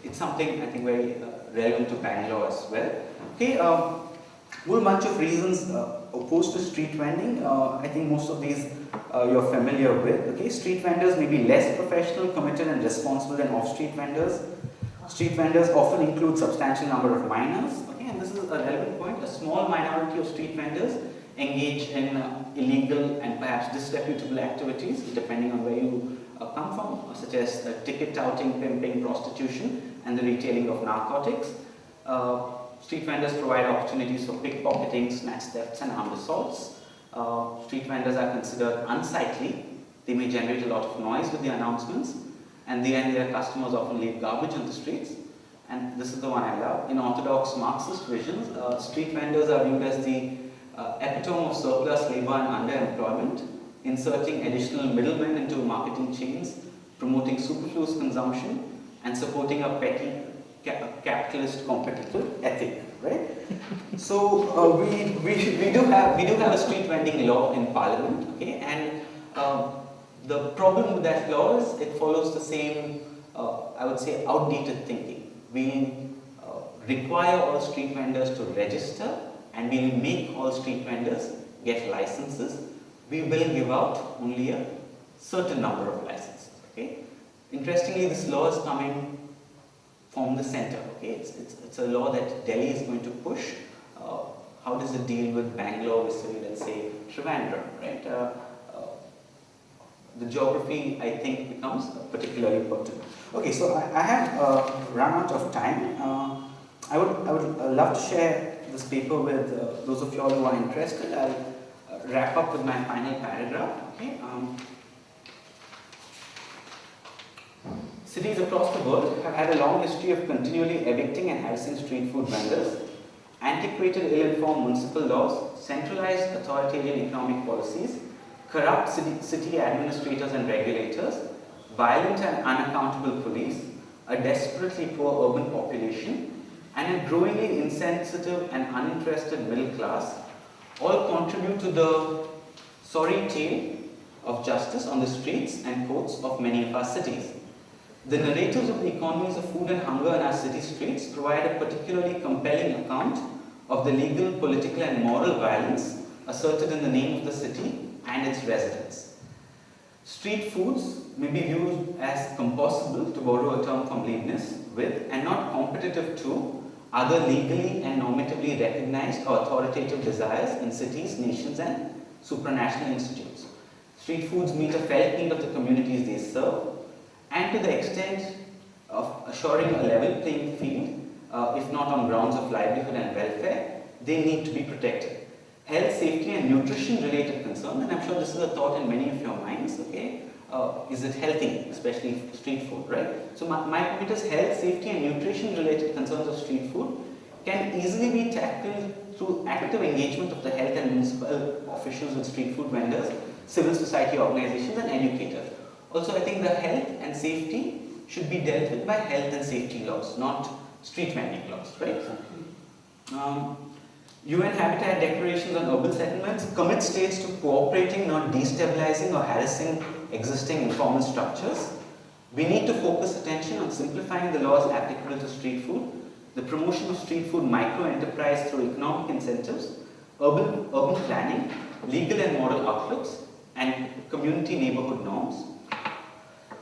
it's something I think very relevant to Bangalore as well. Okay, whole bunch of reasons opposed to street vending. I think most of these you're familiar with. Okay, street vendors may be less professional, committed, and responsible than off-street vendors. Street vendors often include substantial number of minors. Okay, and this is a relevant point. A small minority of street vendors engage in illegal and perhaps disreputable activities, depending on where you come from, such as ticket touting, pimping, prostitution, and the retailing of narcotics. Street vendors provide opportunities for pickpocketing, snatch thefts, and armed assaults. Street vendors are considered unsightly. They may generate a lot of noise with the announcements, and their customers often leave garbage on the streets. And this is the one I love. In orthodox Marxist visions, street vendors are viewed as the epitome of surplus labor and underemployment, inserting additional middlemen into marketing chains, promoting superfluous consumption, and supporting a petty capitalist competitive ethic, right? So we do have a street vending law in Parliament, okay, and the problem with that law is it follows the same, I would say, outdated thinking. We require all street vendors to register, and we make all street vendors get licenses. We will give out only a certain number of licenses. Okay. Interestingly, this law is coming from the center. Okay, it's a law that Delhi is going to push. How does it deal with Bangalore, let's say Trivandrum, right? The geography, I think, becomes particularly pertinent. Okay, so I have run out of time. I would love to share this paper with those of you all who are interested. I'll wrap up with my final paragraph. Okay. Cities across the world have had a long history of continually evicting and harassing street food vendors. Antiquated, ill-informed municipal laws, centralized authoritarian economic policies, corrupt city administrators and regulators, violent and unaccountable police, a desperately poor urban population, and a growingly insensitive and uninterested middle class all contribute to the sorry tale of justice on the streets and courts of many of our cities. The narratives of the economies of food and hunger in our city streets provide a particularly compelling account of the legal, political, and moral violence asserted in the name of the city and its residents. Street foods may be viewed as composable, to borrow a term from Leibniz, with and not competitive to other legally and normatively recognized or authoritative desires in cities, nations, and supranational institutes. Street foods meet a felt need of the communities they serve, and to the extent of assuring a level playing field, if not on grounds of livelihood and welfare, they need to be protected. Health, safety, and nutrition related concerns, and I'm sure this is a thought in many of your minds, okay? Is it healthy, especially street food, right? So my point is health, safety, and nutrition related concerns of street food can easily be tackled through active engagement of the health and municipal officials with street food vendors, civil society organizations and educators. Also, I think the health and safety should be dealt with by health and safety laws, not street vending laws, right? UN Habitat Declarations on Urban Settlements commit states to cooperating, not destabilizing or harassing existing informal structures. We need to focus attention on simplifying the laws applicable to street food, the promotion of street food micro-enterprise through economic incentives, urban planning, legal and moral outlooks, and community neighborhood norms.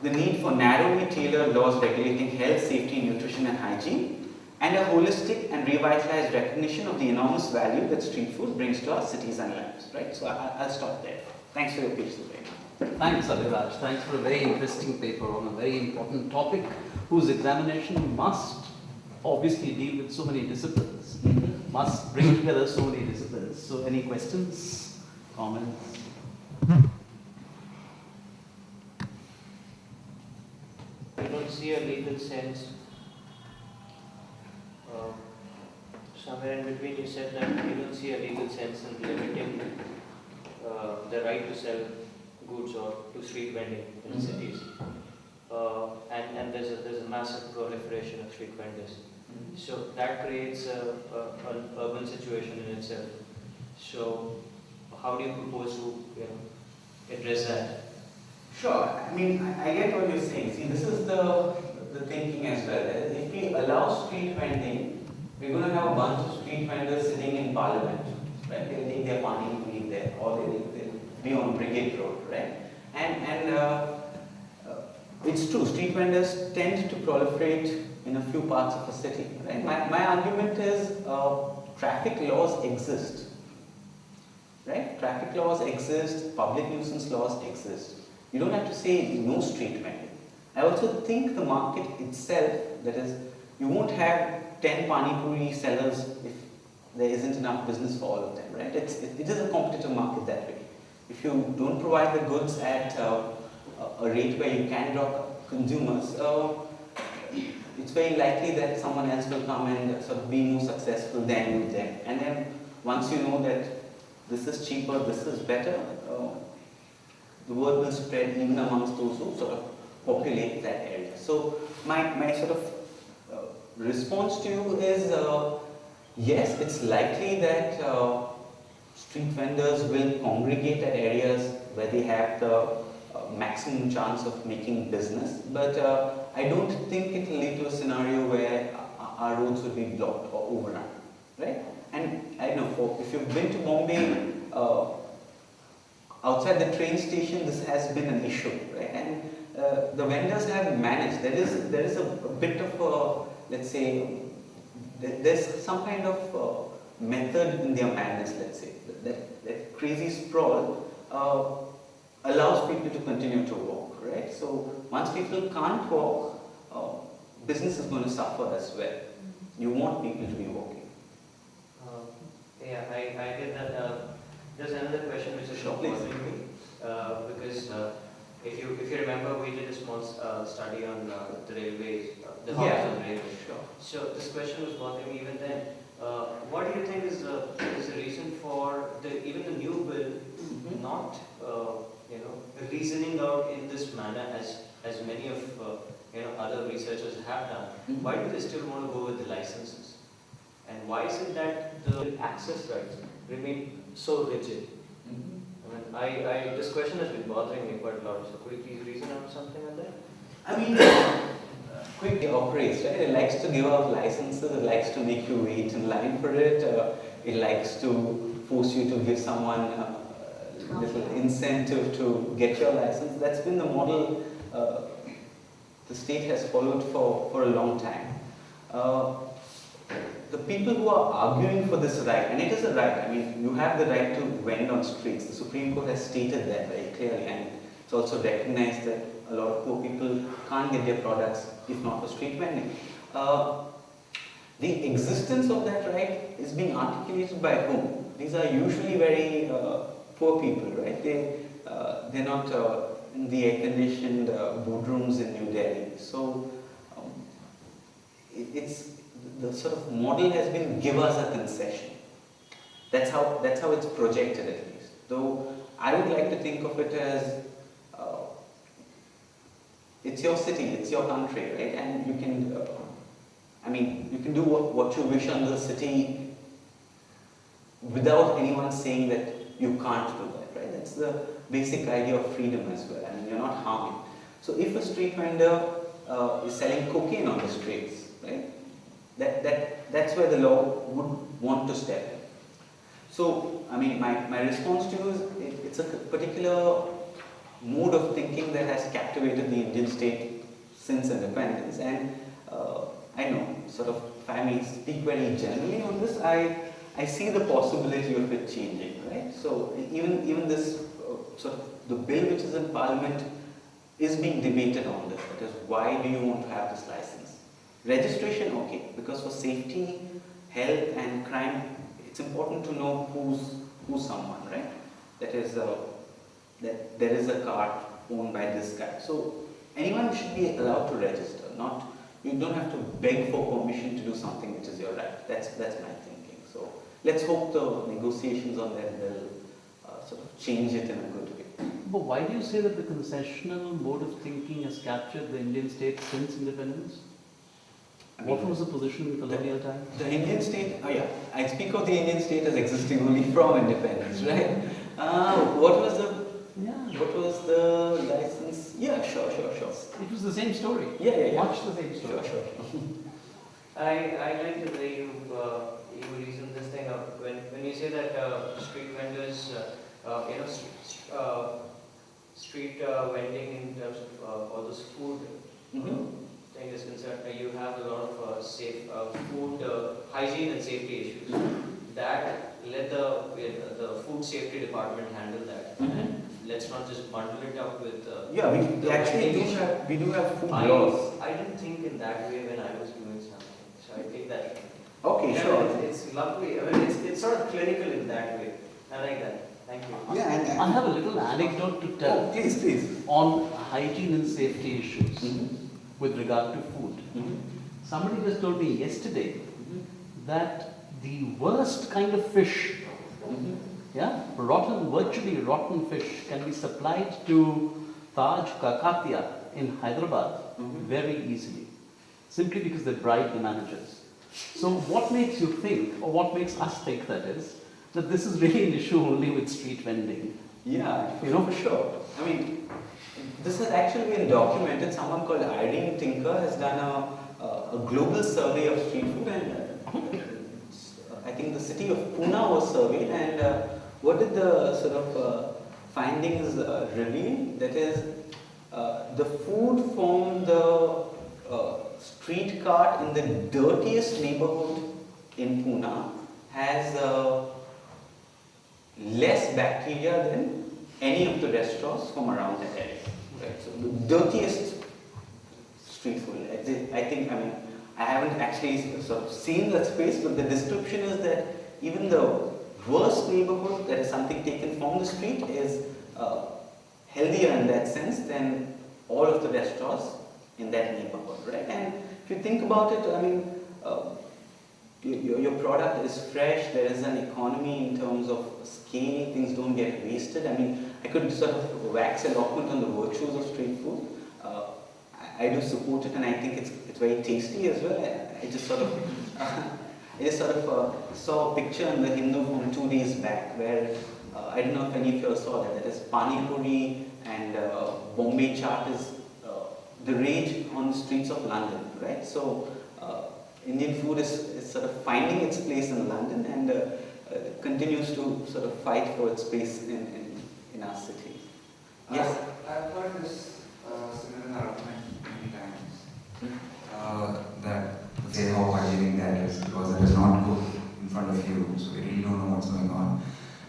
The need for narrowly tailored laws regulating health, safety, nutrition and hygiene, and a holistic and revitalized recognition of the enormous value that street food brings to our cities and lives, right? So I'll stop there. Thanks for your patience. Thanks, Abhayraj. Thanks for a very interesting paper on a very important topic whose examination must obviously deal with so many disciplines, must bring together so many disciplines. So any questions, comments? I don't see a legal sense. Somewhere in between you said that you don't see a legal sense in limiting the right to sell goods or to street vending in cities. And there's a massive proliferation of street vendors. So that creates an urban situation in itself. So how do you propose to address that? Sure. I mean, I get what you're saying. See, this is the thinking as well. If we allow street vending, we're going to have a bunch of street vendors sitting in Parliament, right? They'll take their money to eat there, or they'll be on Brigade Road, right? And it's true, street vendors tend to proliferate in a few parts of a city, right? My argument is traffic laws exist, right? Traffic laws exist, public nuisance laws exist. You don't have to say no street vending. I also think the market itself, that is, you won't have 10 pani puri sellers if there isn't enough business for all of them, right? It is a competitive market that way. If you don't provide the goods at a rate where you can draw consumers, it's very likely that someone else will come and sort of be more successful than you then. And then once you know that this is cheaper, this is better, the word will spread even amongst those who sort of populate that area. So my sort of response to you is, yes, it's likely that street vendors will congregate at areas where they have the maximum chance of making business, but I don't think it will lead to a scenario where our roads will be blocked or overrun, right? And I know, if you've been to Bombay, outside the train station, this has been an issue, right? And the vendors have managed. There is a bit of a, let's say, there's some kind of method in their madness, let's say. That crazy sprawl allows people to continue to walk, right? So once people can't walk, business is going to suffer as well. You want people to be walking. Yeah, I get that. There's another question which is bothering me, because if you remember, we did a small study on the railways, the hubs of the railways. Sure. So this question was bothering me even then. What do you think is the reason for even the new bill not reasoning out in this manner as many of other researchers have done? Why do they still want to go with the licenses? And why is it that the access rights remain so rigid? I mean, this question has been bothering me quite a lot. So could you please reason out something on that? I mean, quick operates, right? It likes to give out licenses. It likes to make you wait in line for it. It likes to force you to give someone a little incentive to get your license. That's been the model the state has followed for a long time. The people who are arguing for this right, and it is a right, I mean, you have the right to vend on streets. The Supreme Court has stated that very clearly, and it's also recognized that a lot of poor people can't get their products if not for street vending. The existence of that right is being articulated by whom? These are usually very poor people, right? They're not in the air-conditioned boardrooms in New Delhi. So the sort of model has been give us a concession. That's how it's projected at least. Though I would like to think of it as it's your city, it's your country, right? And you can, you can do what you wish on the city without anyone saying that you can't do that, right? That's the basic idea of freedom as well. I mean, you're not harming. So if a street vendor is selling cocaine on the streets, right? That's where the law would want to step in. So, I mean, my response to you is it's a particular mode of thinking that has captivated the Indian state since independence. And I know, sort of, if I may speak very generally on this, I see the possibility of it changing, right? So even this sort of the bill which is in Parliament is being debated on this. That is, why do you want to have this license? Registration, okay, because for safety, health, and crime, it's important to know who's someone, right? That is that there is a car owned by this guy. So anyone should be allowed to register. You don't have to beg for permission to do something which is your right. That's my thinking. So let's hope the negotiations on that will sort of change it in a good way. But why do you say that the concessional mode of thinking has captured the Indian state since independence? What was the position in colonial time? The Indian state, I speak of the Indian state as existing only from independence, right? What was the license? Yeah, sure. It was the same story. Yeah. Much the same story. Sure. I like the way you reason this thing up. When you say that street vendors, street vending in terms of all this food thing is concerned, you have a lot of safe food hygiene and safety issues. That let the food safety department handle that. And let's not just bundle it up with. We do have food laws. I didn't think in that way when I was doing something, so I take that. Okay, Yeah, sure. It's lovely. I mean, it's sort of clinical in that way. I like that. Thank you. Yeah, and I have a little anecdote to tell. Oh, please. On hygiene and safety issues with regard to food. Somebody just told me yesterday that the worst kind of fish, virtually rotten fish, can be supplied to Taj Kakatiya in Hyderabad very easily, simply because they bribe the managers. So what makes you think, or what makes us think, that is, that this is really an issue only with street vending? Yeah, for sure. I mean, this has actually been documented. Someone called Irene Tinker has done a global survey of street food, and I think the city of Pune was surveyed, and what did the sort of findings reveal? That is, the food from the street cart in the dirtiest neighborhood in Pune has less bacteria than any of the restaurants from around that area. Right? So the dirtiest street food. I haven't actually sort of seen that space, but the description is that even the worst neighborhood, that is something taken from the street, is healthier in that sense than all of the restaurants in that neighborhood, right? And if you think about it, I mean, your product is fresh, there is an economy in terms of scale, things don't get wasted. I mean, I could sort of wax eloquent on the virtues of street food. I do support it, and I think it's very tasty as well. I just sort of saw a picture in the Hindu from 2 days back where I don't know if any of you saw that. That is Pani Puri and Bombay chaat is the rage on the streets of London, right? So Indian food is sort of finding its place in London and continues to sort of fight for its place in our city. Yes? I've heard this similar argument many times. That say how hygienic that is because it is not cooked in front of you, so you really don't know what's going on.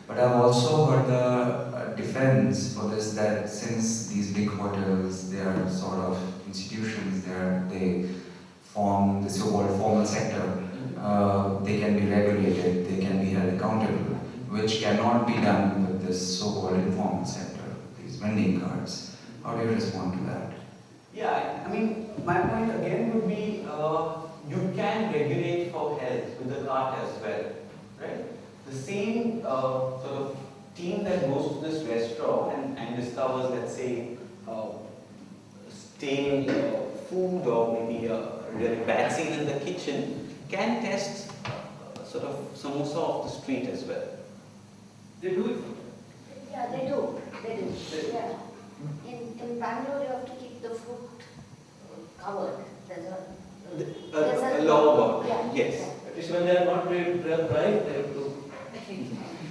But I've also heard the defense for this, that since these big hotels, they are sort of institutions, they form the so-called formal sector, they can be regulated, they can be held accountable, which cannot be done with this so-called informal sector, these vending cards. How do you respond to that? Yeah, I mean, my point again would be you can regulate for health with the cart as well, right? The same sort of team that goes to this restaurant and discovers, let's say, stale food or maybe a really bad scene in the kitchen can test sort of samosa off the street as well. They do it. Yeah, they do. They do. Yeah. In Bangalore, you have to keep the fruit covered. There's A law about it, yeah. yes. At least when they are not paid their price, they have to.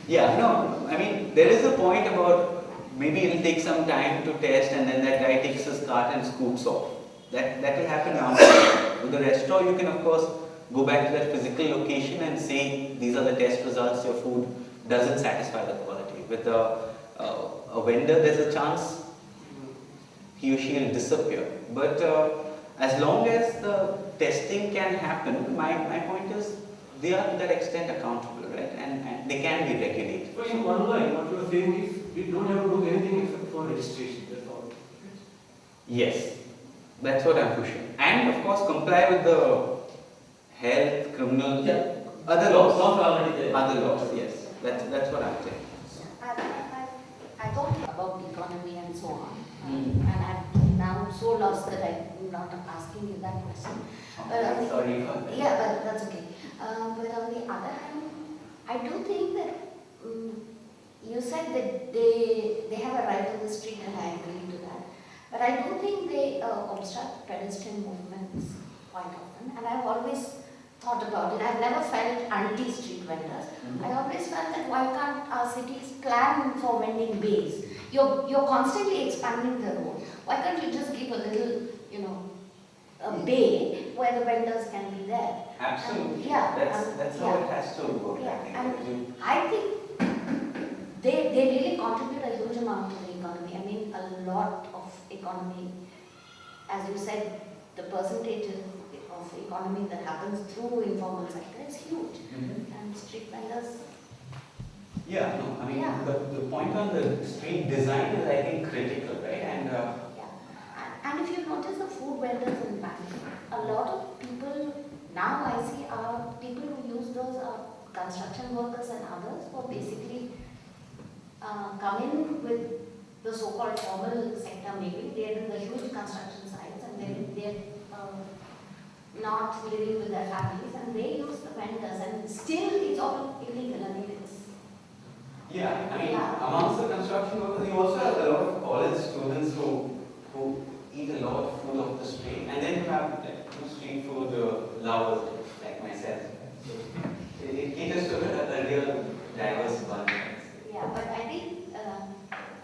Yeah, no, I mean, there is a point about maybe it will take some time to test and then that guy takes his cart and scoots off. That will happen now. With the restaurant, you can of course go back to that physical location and say these are the test results, your food doesn't satisfy the quality. With a vendor, there's a chance he or she will disappear. But as long as the testing can happen, my point is they are to that extent accountable, right? And they can be regulated. So in one line, what you are saying is we don't have to do anything except for registration. That's all. Yes, that's what I'm pushing. And of course comply with the health, criminal, other laws. Not already there. Other laws, yes. That's what I'm saying. I thought about economy and so on. And I'm now so lost that I'm not asking you that question. But on the, Sorry for that. yeah, but that's okay. But on the other hand, I do think that you said that they have a right to the street, and I agree to that. But I do think they obstruct pedestrian movements quite often, and I've always thought about it. I've never felt anti-street vendors. I always felt that why can't our cities plan for vending bays? You're constantly expanding the road. Why can't you just give a little, a bay where the vendors can be there? Absolutely. Yeah, That's how it has to work. Yeah, I think. and I think they really contribute a huge amount to the economy. I mean, a lot of economy, as you said, the percentage of economy that happens through informal sector is huge. And street vendors. Yeah, no, I mean, Yeah. the point on the street design is, I think, critical, right? And Yeah. And if you notice the food vendors in Bangalore, a lot of people now I see are people who use those construction workers and others who basically come in with the so-called formal sector. Maybe they're in the huge construction sites and they're not living with their families, and they use the vendors, and still it's all illegal. I mean, it's yeah, I mean, Yeah. amongst the construction workers, you also have a lot of college students who eat a lot of food off the street, and then you have street food lovers like myself. So it caters to a real diverse bunch. Yeah, but I think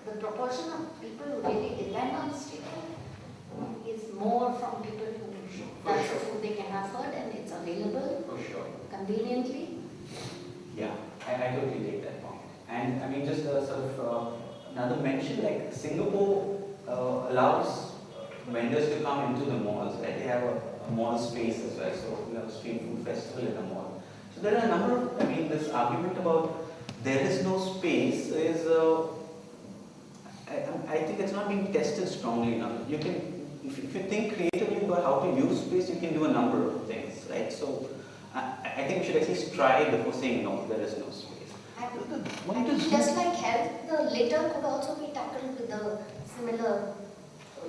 the proportion of people who really depend on street food is more from people who that's the food they can afford and it's available For sure. conveniently. Yeah, I totally take that point. And I mean, just sort of another mention, like Singapore allows vendors to come into the malls, right? They have a mall space as well, so we have a street food festival in the mall. So there are a number of, I mean, this argument about there is no space is, I think it's not being tested strongly enough. You can, if you think creatively about how to use space, you can do a number of things, right? So I think we should at least try before saying no, there is no space. Just like health, the litter could also be tackled with a similar.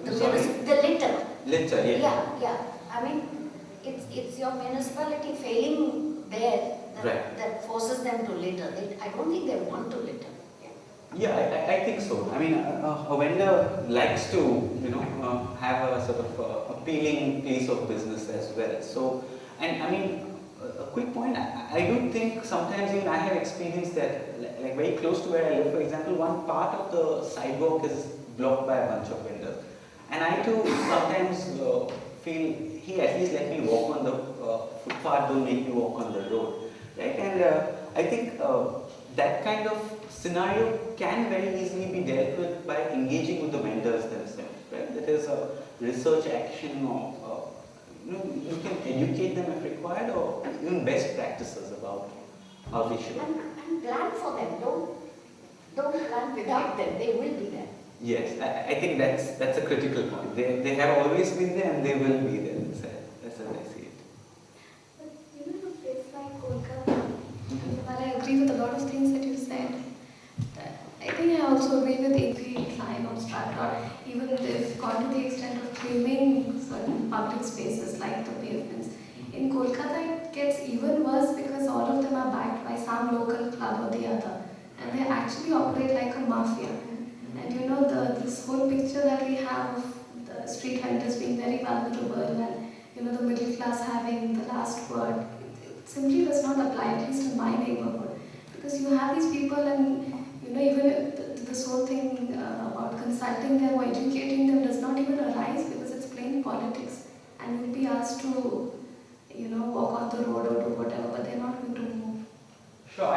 Sorry? The litter. Litter, yeah. Yeah. I mean, it's your municipality failing there that, Right. that forces them to litter. I don't think they want to litter. Yeah, I think so. I mean, a vendor likes to, have a sort of appealing place of business as well. So, and I mean, a quick point, I do think sometimes even I have experienced that, like very close to where I live, for example, one part of the sidewalk is blocked by a bunch of vendors. And I too sometimes feel, hey, at least let me walk on the footpath, don't make me walk on the road. Right? And I think that kind of scenario can very easily be dealt with by engaging with the vendors themselves. Right? That is a research action, or you can educate them if required, or even best practices about how they should. And plan for them. Don't plan without them. They will be there. Yes, I think that's a critical point. They have always been there and they will be there. That's as I see it. agree with a lot of things that you said. I think I also agree with the line of strata, even if gone to the extent of claiming certain public spaces like the pavements. In Kolkata, it gets even worse because all of them are backed by some local club or the other, and they actually operate like a mafia. And you know, this whole picture that we have of the street vendors being very vulnerable and you know the middle class having the last word, it simply does not apply, at least in my neighborhood, because you have these people and you know even this whole thing about consulting them or educating them does not even arise because it's plain politics, and you'll be asked to you know walk on the road or do whatever, but they're not going to move. Sure,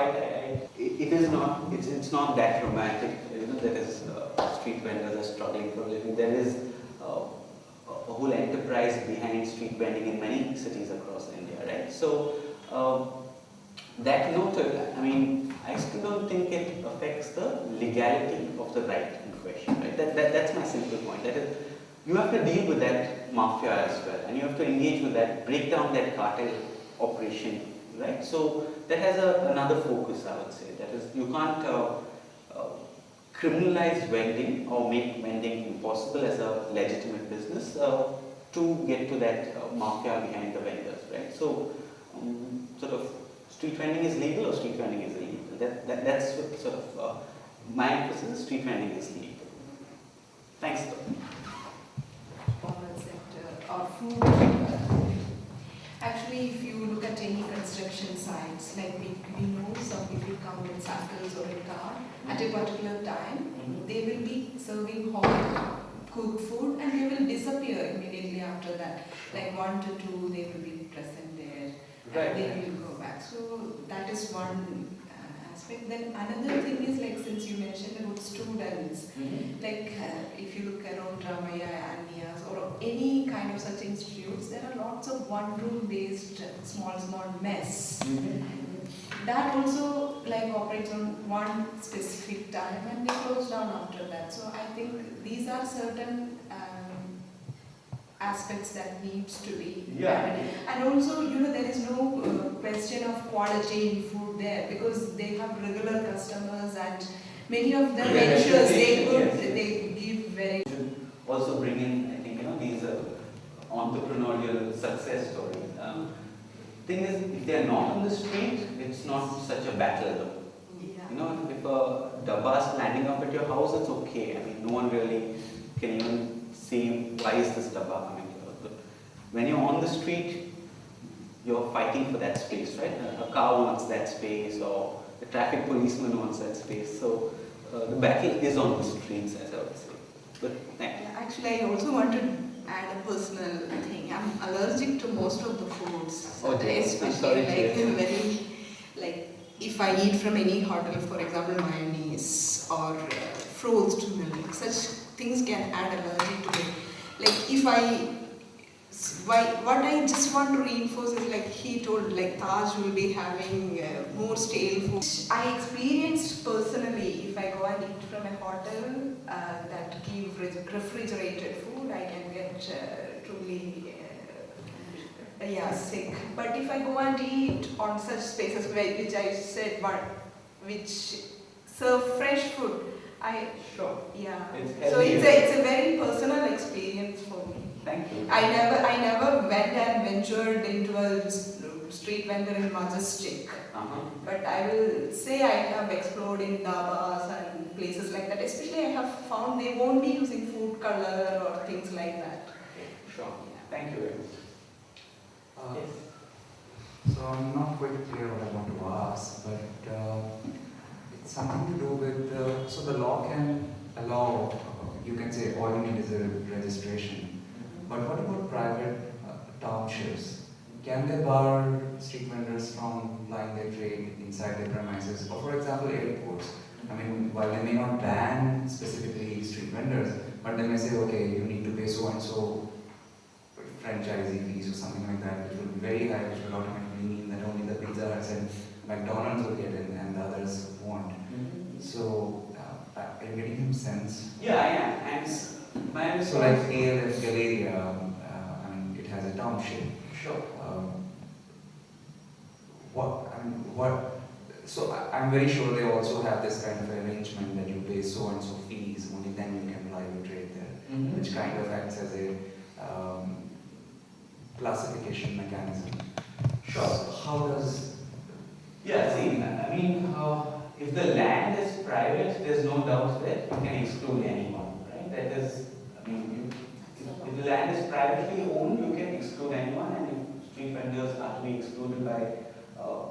it is not, it's not that dramatic. You know, there is street vendors are struggling for a living. There is a whole enterprise behind street vending in many cities across India, right? So that noted, I mean, I still don't think it affects the legality of the right in question, right? That's my simple point. That is, you have to deal with that mafia as well, and you have to engage with that, break down that cartel operation, right? So that has another focus, I would say. That is, you can't criminalize vending or make vending impossible as a legitimate business to get to that mafia behind the vendors, right? So sort of street vending is legal or street vending is illegal. That's what sort of my emphasis. Street vending is legal. Thanks. Informal sector or food. Actually, if you look at any construction sites, like we know some people come with cycles or a car at a particular time, they will be serving hot cooked food and they will disappear immediately after that. Like 1 to 2, they will be present there and they will go back. So that is one aspect. Then another thing is, like, since you mentioned about students, like if you look around Ramaya and Nias or any kind of such institutes, there are lots of one-room based small mess. That also like operates on one specific time and they close down after that. So I think these are certain aspects that needs to be done. And also, you know, there is no question of quality in food there because they have regular customers and many of them ensures they give very. Also bring in, I think, you know, these entrepreneurial success stories. Thing is, if they are not on the street, it's not such a battle though. You know, if a dabba is landing up at your house, it's okay. I mean, no one really can even say, why is this dabba coming here? But when you're on the street, you're fighting for that space, right? A car wants that space, or the traffic policeman wants that space. So the battle is on the streets, as I would say. But actually, I also want to add a personal thing. I'm allergic to most of the foods. Oh, especially very, like if I eat from any hotel, for example, mayonnaise or frozen milk, such things can add allergy to me. Like if what I just want to reinforce is, like he told, like Taj will be having more stale food. I experienced personally, if I go and eat from a hotel that give refrigerated food, I can get truly sick. But if I go and eat on such spaces which I said, which serve fresh food, so it's a very personal experience for me. Thank you. I never went and ventured into a street vendor in Majestic. But I will say I have explored in dabas and places like that. Especially I have found they won't be using food color or things like that. Sure. Thank you very much. So I'm not quite clear what I want to ask, but it's something to do with, so the law can allow, you can say all you need is a registration. But what about private townships? Can they bar street vendors from plying their trade inside their premises? Or for example, airports. I mean, while they may not ban specifically street vendors, but they may say, okay, you need to pay so and so franchisee fees or something like that, which will be very high, which will automatically mean that only the Pizza Huts and McDonald's will get in and the others won't. So, are you getting him sense? Yeah, I am. And my so like ALF Galleria, I mean, it has a township. Sure. So I'm very sure they also have this kind of arrangement that you pay so and so fees, only then you can ply your trade there, which kind of acts as a classification mechanism. Sure. So how does... Yeah, see, I mean, if the land is private, there's no doubt that you can exclude anyone, right? That is, I mean, if the land is privately owned, you can exclude anyone, and if street vendors are to be excluded by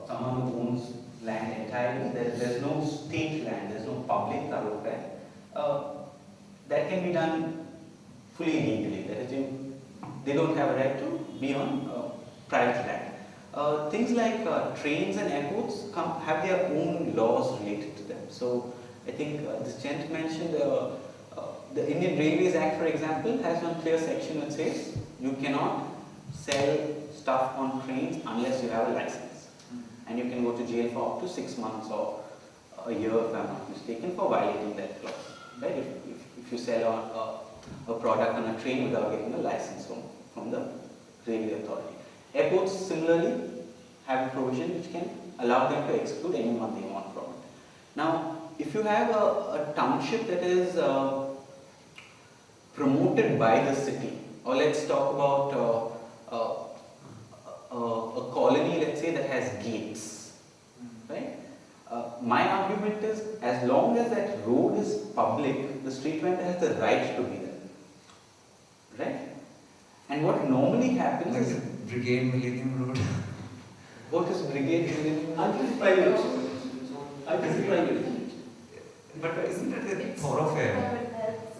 someone who owns land entirely, there's no state land, there's no public thoroughfare. That can be done fully legally. That is, they don't have a right to be on private land. Things like trains and airports have their own laws related to them. So I think this gent mentioned the Indian Railways Act, for example, has one clear section that says you cannot sell stuff on trains unless you have a license. And you can go to jail for up to 6 months or a year, if I'm not mistaken, for violating that clause. Right? If you sell a product on a train without getting a license from the railway authority. Airports similarly have a provision which can allow them to exclude anyone they want from it. Now, if you have a township that is promoted by the city, or let's talk about a colony, let's say, that has gates, right? My argument is, as long as that road is public, the street vendor has the right to be there, right? And what normally happens Like is... the Brigade Millennium Road? What is Brigade Millennium? I think it's private. I think it's private. But isn't it a thoroughfare?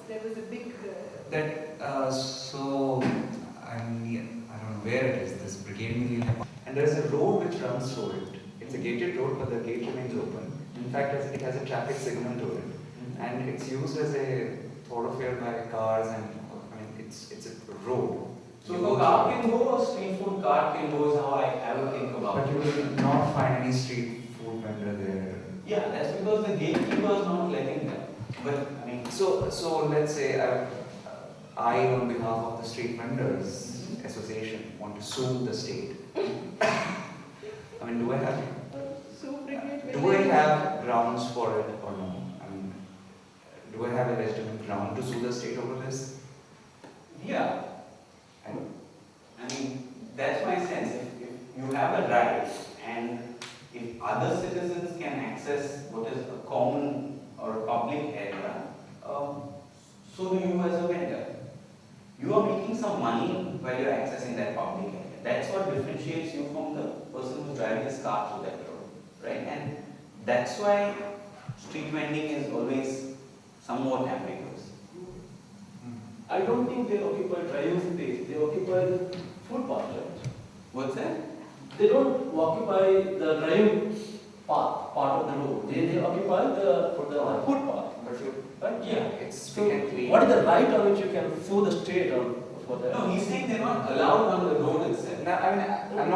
There was a big. So, I don't know where it is, this Brigade Millennium. And there is a road which runs through it. It's a gated road, but the gate remains open. In fact, it has a traffic signal to it. And it's used as a thoroughfare by cars, and I mean, it's a road. So the car can go, or street food cart can go, is how I would think about But it. you will not find any street food vendor there. Yeah, that's because the gatekeeper is not letting them. But I mean, So let's say I, on behalf of the Street Vendors Association, want to sue the state. I mean, do I have grounds for it or no? I mean, do I have a legitimate ground to sue the state over this? yeah, And I mean, that's my sense. If you have a right, and if other citizens can access what is a common or a public area, so do you as a vendor. You are making some money while you're accessing that public area. That's what differentiates you from the person who's driving his car through that road, right? And that's why street vending is always somewhat ambiguous. I don't think they occupy driving space. They occupy the footpath, right? What's that? They don't occupy the driving path, part of the road. They occupy the footpath. Right? Yeah. it's So, strictly. what is the right on which you can sue the state on for that? No, he's saying they're not allowed on the road itself. No, I mean, I'm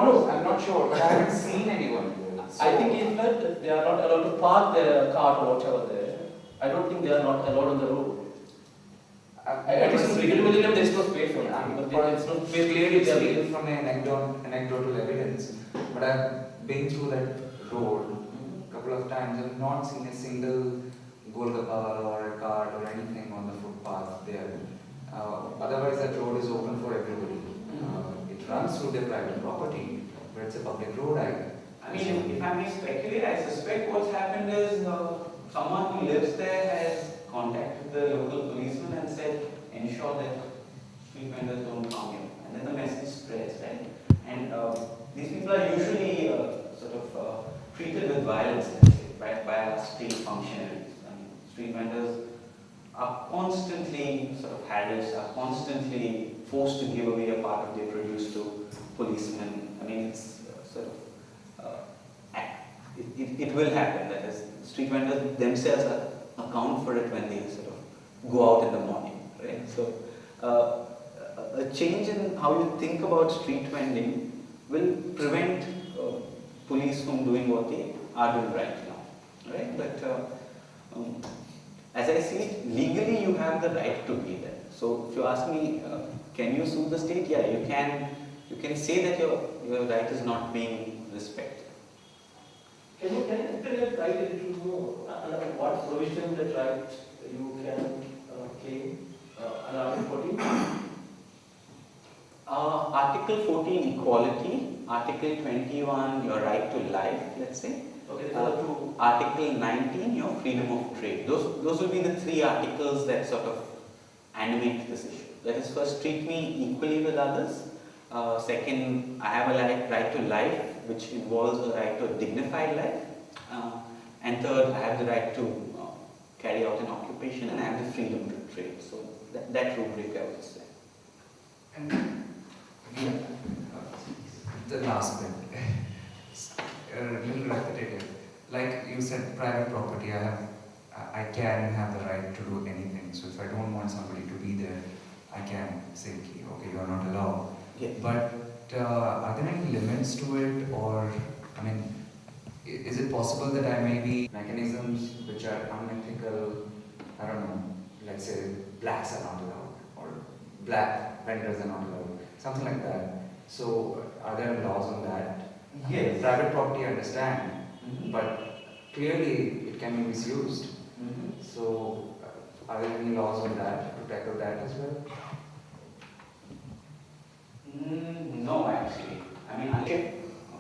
not sure, but I haven't seen anyone. I think in fact they are not allowed to park their car or whatever there. I don't think they are not allowed on the road. At least in Brigade Millennium there is no space for that. Because there is no space Clearly, they are it's being- from anecdotal evidence, but I've been through that road a couple of times and not seen a single golgappa or a cart or anything on the footpath there. Otherwise, that road is open for everybody. It runs through their private property, but it's a public road. I mean, if I may speculate, I suspect what's happened is someone who lives there has contacted the local policeman and said, ensure that street vendors don't come here. And then the message spreads, right? And these people are usually sort of treated with violence, let's say, by our state functionaries. I mean, street vendors are constantly sort of harassed, are constantly forced to give away a part of their produce to policemen. I mean, it's sort of it will happen. That is, street vendors themselves account for it when they sort of go out in the morning, right? So, a change in how you think about street vending will prevent police from doing what they are doing right now, right? But as I see it, legally you have the right to be there. So, if you ask me, can you sue the state? Yeah, you can. You can say that your right is not being respected. Can you explain clarify it a little more? And what provision that right you can claim under Article 14? Article 14, equality. Article 21, your right to life, let's say. Okay, these are the two. Article 19, your freedom of trade. Those will be the three articles that sort of animate this issue. That is, first, treat me equally with others. Second, I have a right to life, which involves a right to a dignified life. And third, I have the right to carry out an occupation, and I have the freedom to trade. So that rubric, I would say. And the last bit, a little repetitive. Like you said, private property, I can have the right to do anything. So if I don't want somebody to be there, I can say, okay, you are not allowed. Yeah. But are there any limits to it, or, I mean, is it possible that I may be mechanisms which are unethical? I don't know, let's say blacks are not allowed, or black vendors are not allowed, something like that. So are there laws on that? Yes. Private property, I understand, but clearly it can be misused. So are there any laws on that to tackle that as well? No, actually. I mean,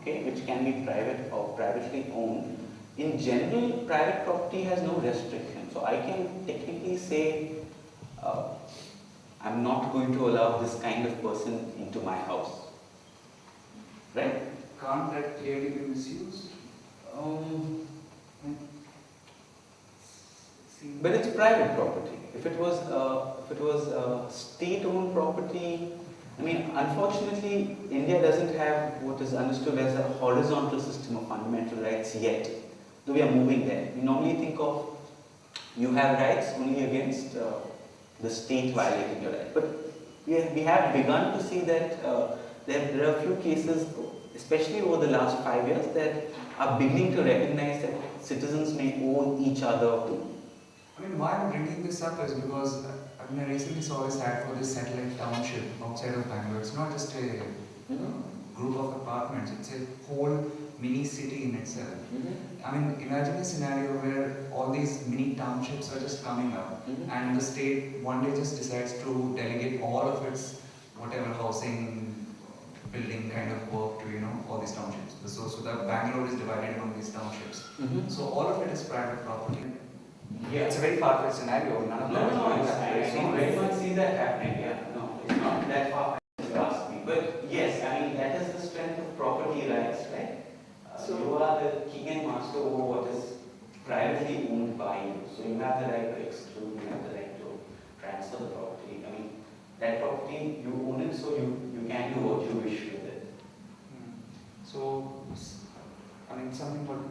okay, which can be private or privately owned. In general, private property has no restriction. So I can technically say, I'm not going to allow this kind of person into my house. Right? Can't that clearly be misused? But it's private property. If it was state-owned property, I mean, unfortunately, India doesn't have what is understood as a horizontal system of fundamental rights yet. Though we are moving there. We normally think of you have rights only against the state violating your rights. But we have begun to see that there are a few cases, especially over the last 5 years, that are beginning to recognize that citizens may owe each other too. I mean, why I'm bringing this up is because I recently saw this ad for this satellite township outside of Bangalore. It's not just a group of apartments, it's a whole mini city in itself. I mean, imagine a scenario where all these mini townships are just coming up and the state one day just decides to delegate all of its whatever housing, building kind of work to, all these townships. So that Bangalore is divided among these townships. So all of it is private property. Yeah. It's a very far-fetched scenario. None of that I can very much see that happening. Yeah, no, it's not that far as you ask me. But yes, I mean, that is the strength of property rights, right? So you are the king and master over what is privately owned by you. So you have the right to exclude, you have the right to transfer the property. I mean, that property, you own it, so you can do what you wish with it. So, I mean, something about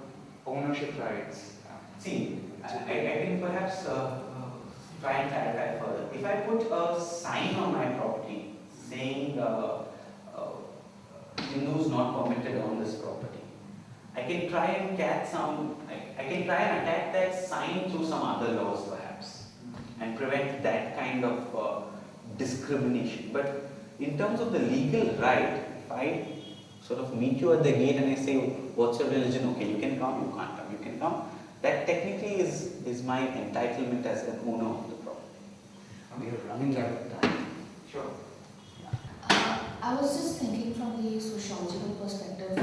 ownership rights. See, I can perhaps try and clarify further. If I put a sign on my property saying Hindus not permitted on this property, I can try and I can try and attack that sign through some other laws perhaps and prevent that kind of discrimination. But in terms of the legal right, if I sort of meet you at the gate and I say, what's your religion? Okay, you can come, you can't come, you can come. That technically is my entitlement as an owner of the property. We are running out of time. Sure. I was just thinking from the sociological perspective.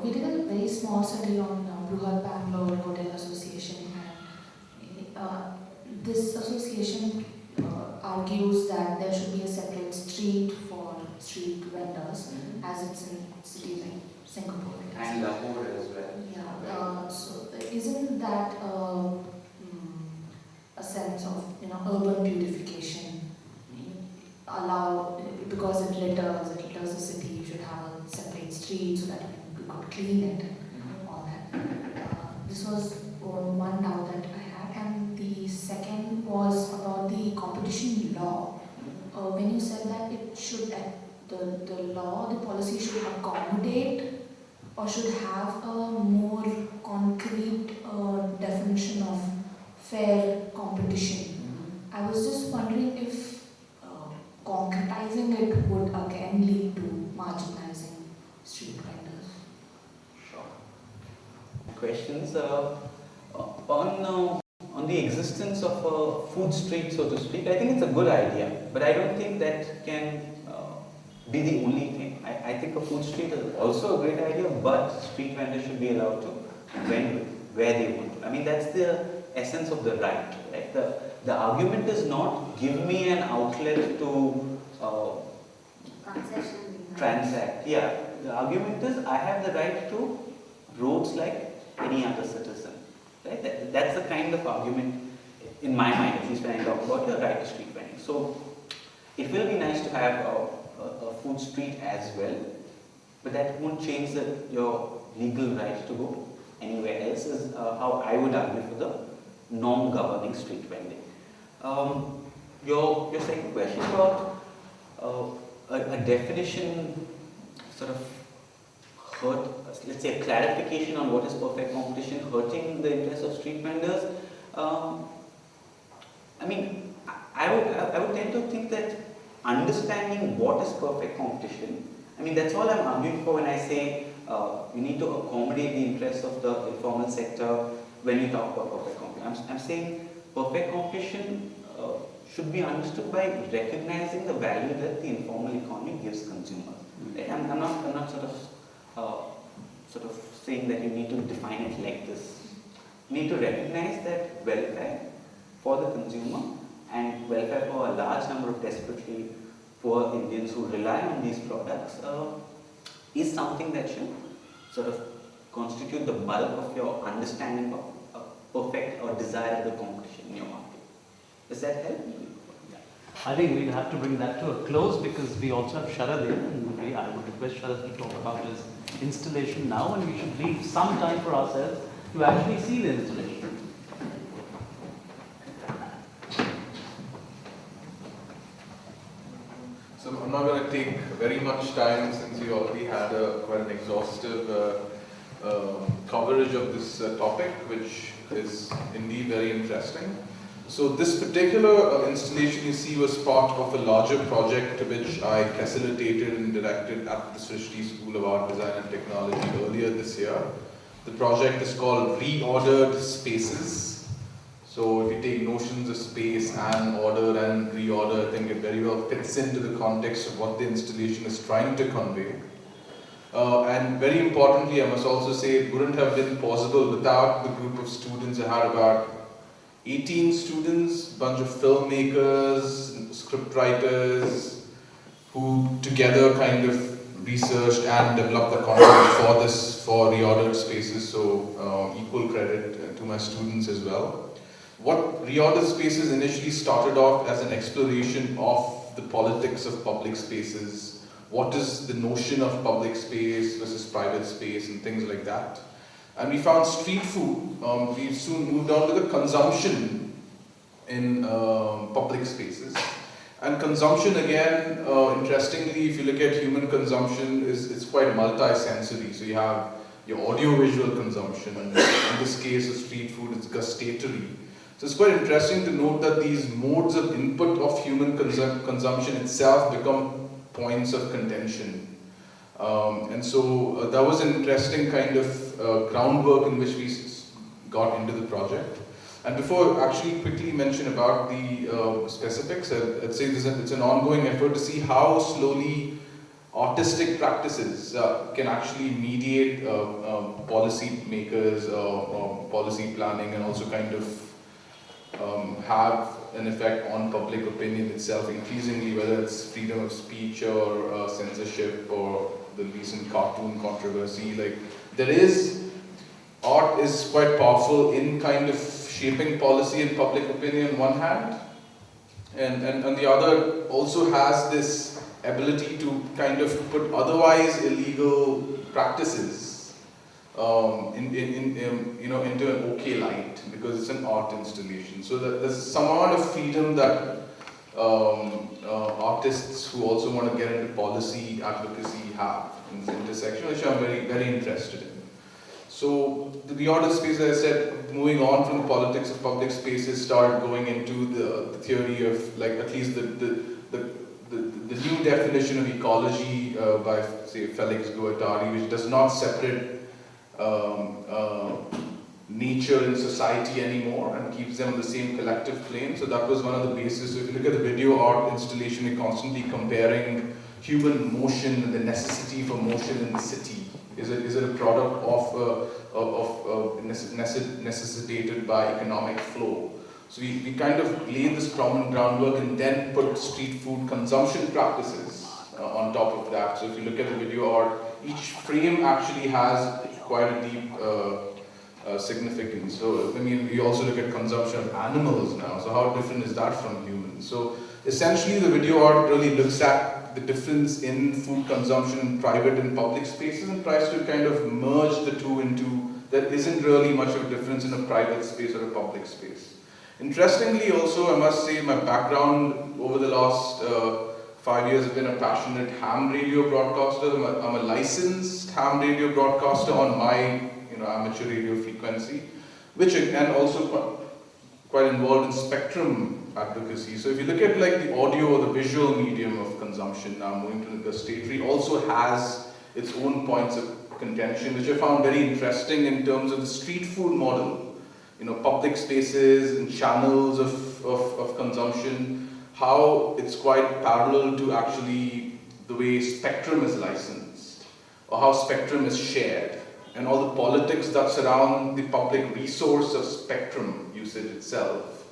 We did a very small study on Bruhat Bangalore Hotel Association, and this association argues that there should be a separate street for street vendors, as it's in cities like Singapore. And Lahore as well. Yeah. So isn't that a sense of urban beautification? Allow, because it litters the city, you should have a separate street so that you could clean it and all that. This was one doubt that I had, and the second was about the competition law. When you said that it should, the law, the policy should accommodate or should have a more concrete definition of fair competition. I was just wondering if concretizing it would again lead to marginalizing street vendors. Sure. questions. On the existence of a food street, so to speak, I think it's a good idea, but I don't think that can be the only thing. I think a food street is also a great idea, but street vendors should be allowed to vend where they want. I mean, that's the essence of the right, right? The argument is not give me an outlet to transact. Yeah, the argument is I have the right to roads like any other citizen. Right? That's the kind of argument in my mind, at least when I talk about your right to street vending. So it will be nice to have a food street as well, but that won't change your legal right to go anywhere else, is how I would argue for the norm governing street vending. Your second question about a definition sort of hurt, let's say a clarification on what is perfect competition hurting the interests of street vendors. I mean, I would tend to think that understanding what is perfect competition, I mean, that's all I'm arguing for when I say you need to accommodate the interests of the informal sector when you talk about perfect competition. I'm saying perfect competition should be understood by recognizing the value that the informal economy gives consumers. Right? I'm not sort of saying that you need to define it like this. You need to recognize that welfare for the consumer and welfare for a large number of desperately poor Indians who rely on these products is something that should sort of constitute the bulk of your understanding of perfect or desirable competition in your market. Does that help? Yeah. I think we'll have to bring that to a close because we also have Sharad here, and I would request Sharad to talk about his installation now, and we should leave some time for ourselves to actually see the installation. So I'm not going to take very much time since we already had quite an exhaustive coverage of this topic, which is indeed very interesting. So this particular installation you see was part of a larger project which I facilitated and directed at the Srishti School of Art, Design and Technology earlier this year. The project is called Reordered Spaces. So if you take notions of space and order and reorder, I think it very well fits into the context of what the installation is trying to convey. And very importantly, I must also say it wouldn't have been possible without the group of students. I had about 18 students, bunch of filmmakers, scriptwriters, who together kind of researched and developed the content for Reordered Spaces. So equal credit to my students as well. What Reordered Spaces initially started off as an exploration of the politics of public spaces. What is the notion of public space versus private space and things like that. And we found street food. We soon moved on to the consumption in public spaces. And consumption again, interestingly, if you look at human consumption, it's quite multi-sensory. So you have your audio-visual consumption, and in this case of street food, it's gustatory. So it's quite interesting to note that these modes of input of human consumption itself become points of contention. And so that was an interesting kind of groundwork in which we got into the project. And before I actually quickly mention about the specifics, I'd say it's an ongoing effort to see how slowly artistic practices can actually mediate policy makers or policy planning, and also kind of have an effect on public opinion itself increasingly, whether it's freedom of speech or censorship or the recent cartoon controversy. Like, art is quite powerful in kind of shaping policy and public opinion on one hand, and on the other also has this ability to kind of put otherwise illegal practices into an okay light, because it's an art installation. So that there's some amount of freedom that artists who also want to get into policy advocacy have in this intersection, which I'm very, very interested in. So the Reordered Space, as I said, moving on from the politics of public spaces, started going into the theory of, like, at least the new definition of ecology by, say, Felix Guattari, which does not separate nature in society anymore and keeps them on the same collective plane. So that was one of the bases. So if you look at the video art installation, we're constantly comparing human motion and the necessity for motion in the city. Is it a product of necessitated by economic flow? So we kind of laid this common groundwork and then put street food consumption practices on top of that. So if you look at the video art, each frame actually has quite a deep significance. So I mean, we also look at consumption of animals now. So how different is that from humans? So essentially, the video art really looks at the difference in food consumption in private and public spaces and tries to kind of merge the two into there isn't really much of a difference in a private space or a public space. Interestingly, also, I must say, my background over the last 5 years has been a passionate ham radio broadcaster. I'm a licensed ham radio broadcaster on my amateur radio frequency, which and also quite involved in spectrum advocacy. So if you look at like the audio or the visual medium of consumption now moving to the gustatory also has its own points of contention, which I found very interesting in terms of the street food model. Public spaces and channels of consumption, how it's quite parallel to actually the way spectrum is licensed, or how spectrum is shared, and all the politics that surround the public resource of spectrum usage itself,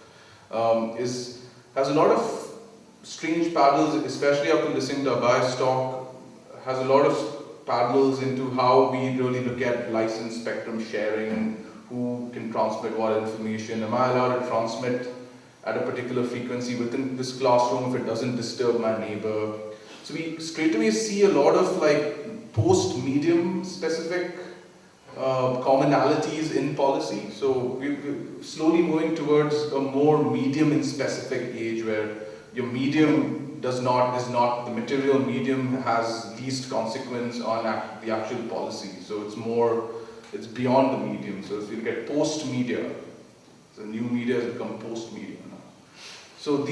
has a lot of strange parallels, especially after listening to Abhayraj's talk, has a lot of parallels into how we really look at licensed spectrum sharing, who can transmit what information, am I allowed to transmit at a particular frequency within this classroom if it doesn't disturb my neighbor. So we straight away see a lot of like post-medium specific commonalities in policy. So we're slowly moving towards a more medium in specific age where your medium is not the material medium has least consequence on the actual policy. So it's beyond the medium. So if you look at post-media, so new media has become post-media now. So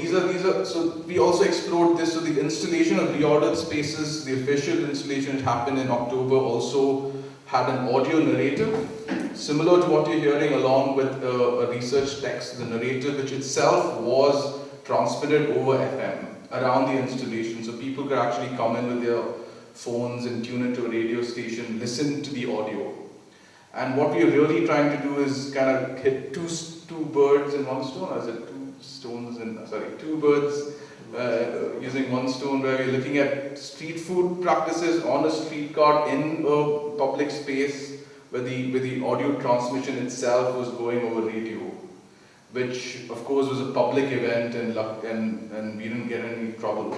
so we also explored this. So the installation of reordered spaces, the official installation that happened in October also had an audio narrative, similar to what you're hearing along with a research text, the narrative, which itself was transmitted over FM around the installation. So people could actually come in with their phones and tune into a radio station, listen to the audio. And what we're really trying to do is kind of hit two birds in one stone, or is it two birds using one stone, where we're looking at street food practices on a street cart in a public space where the audio transmission itself was going over radio, which of course was a public event and we didn't get in any trouble.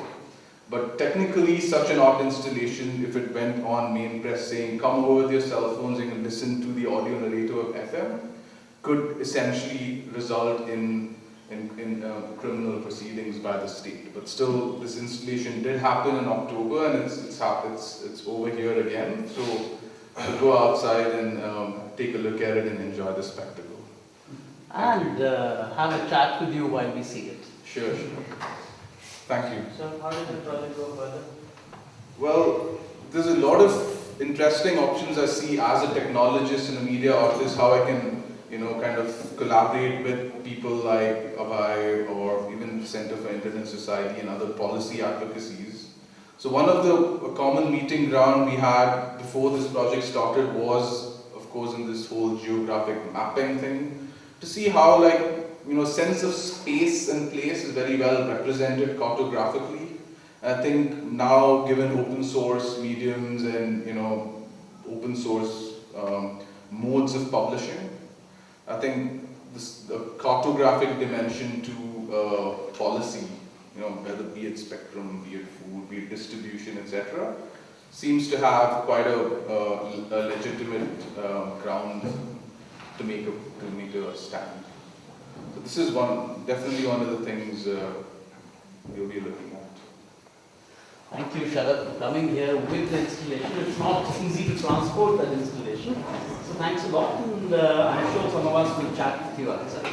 But technically, such an art installation, if it went on main press saying, come over with your cell phones and listen to the audio narrative of FM, could essentially result in criminal proceedings by the state. But still, this installation did happen in October, and it's over here again. So go outside and take a look at it and enjoy the spectacle. And have a chat with you while we see it. Sure. Thank you. So how did the project go further? Well, there's a lot of interesting options I see as a technologist and a media artist, how I can, kind of collaborate with people like Abhay or even the Center for Internet Society and other policy advocacies. So one of the common meeting ground we had before this project started was, of course, in this whole geographic mapping thing, to see how sense of space and place is very well represented cartographically. I think now, given open source mediums and open source modes of publishing, I think the cartographic dimension to policy, whether be it spectrum, be it food, be it distribution, etc., seems to have quite a legitimate ground to make a stand. So this is definitely one of the things we'll be looking at. Thank you, Sharad, for coming here with the installation. It's not easy to transport that installation. So thanks a lot, and I'm sure some of us will chat with you outside.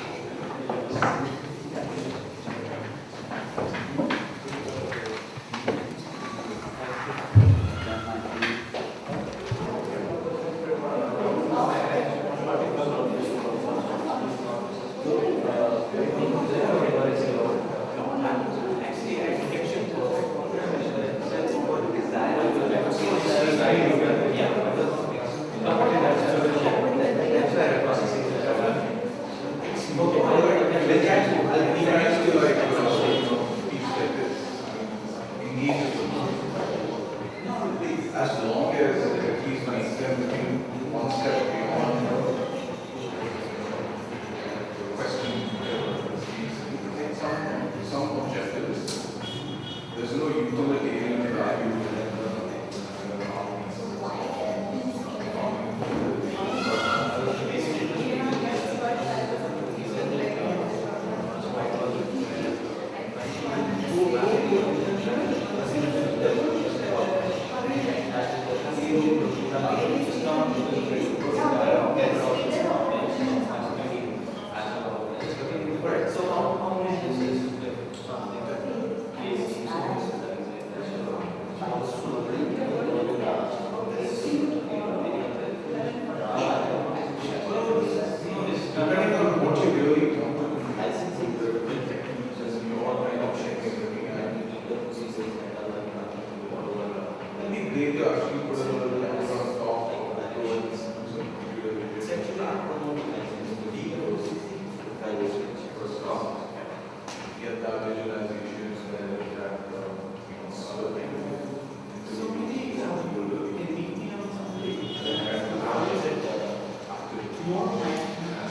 more like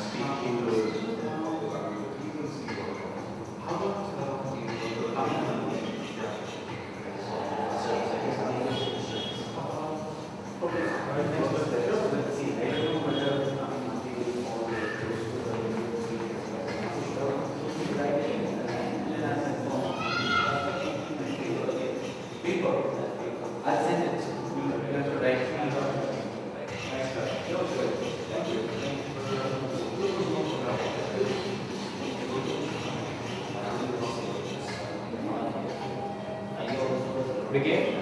speaking to how about I'll send it. You have to write. Begin.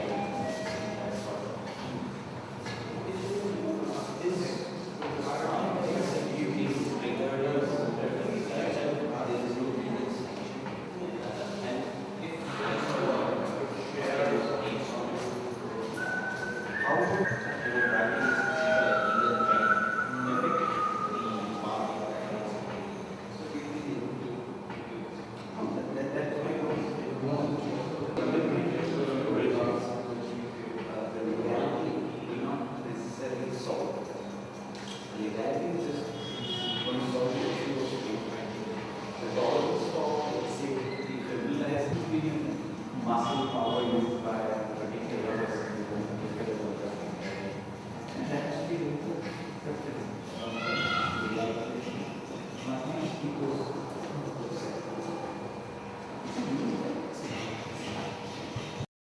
Muscle power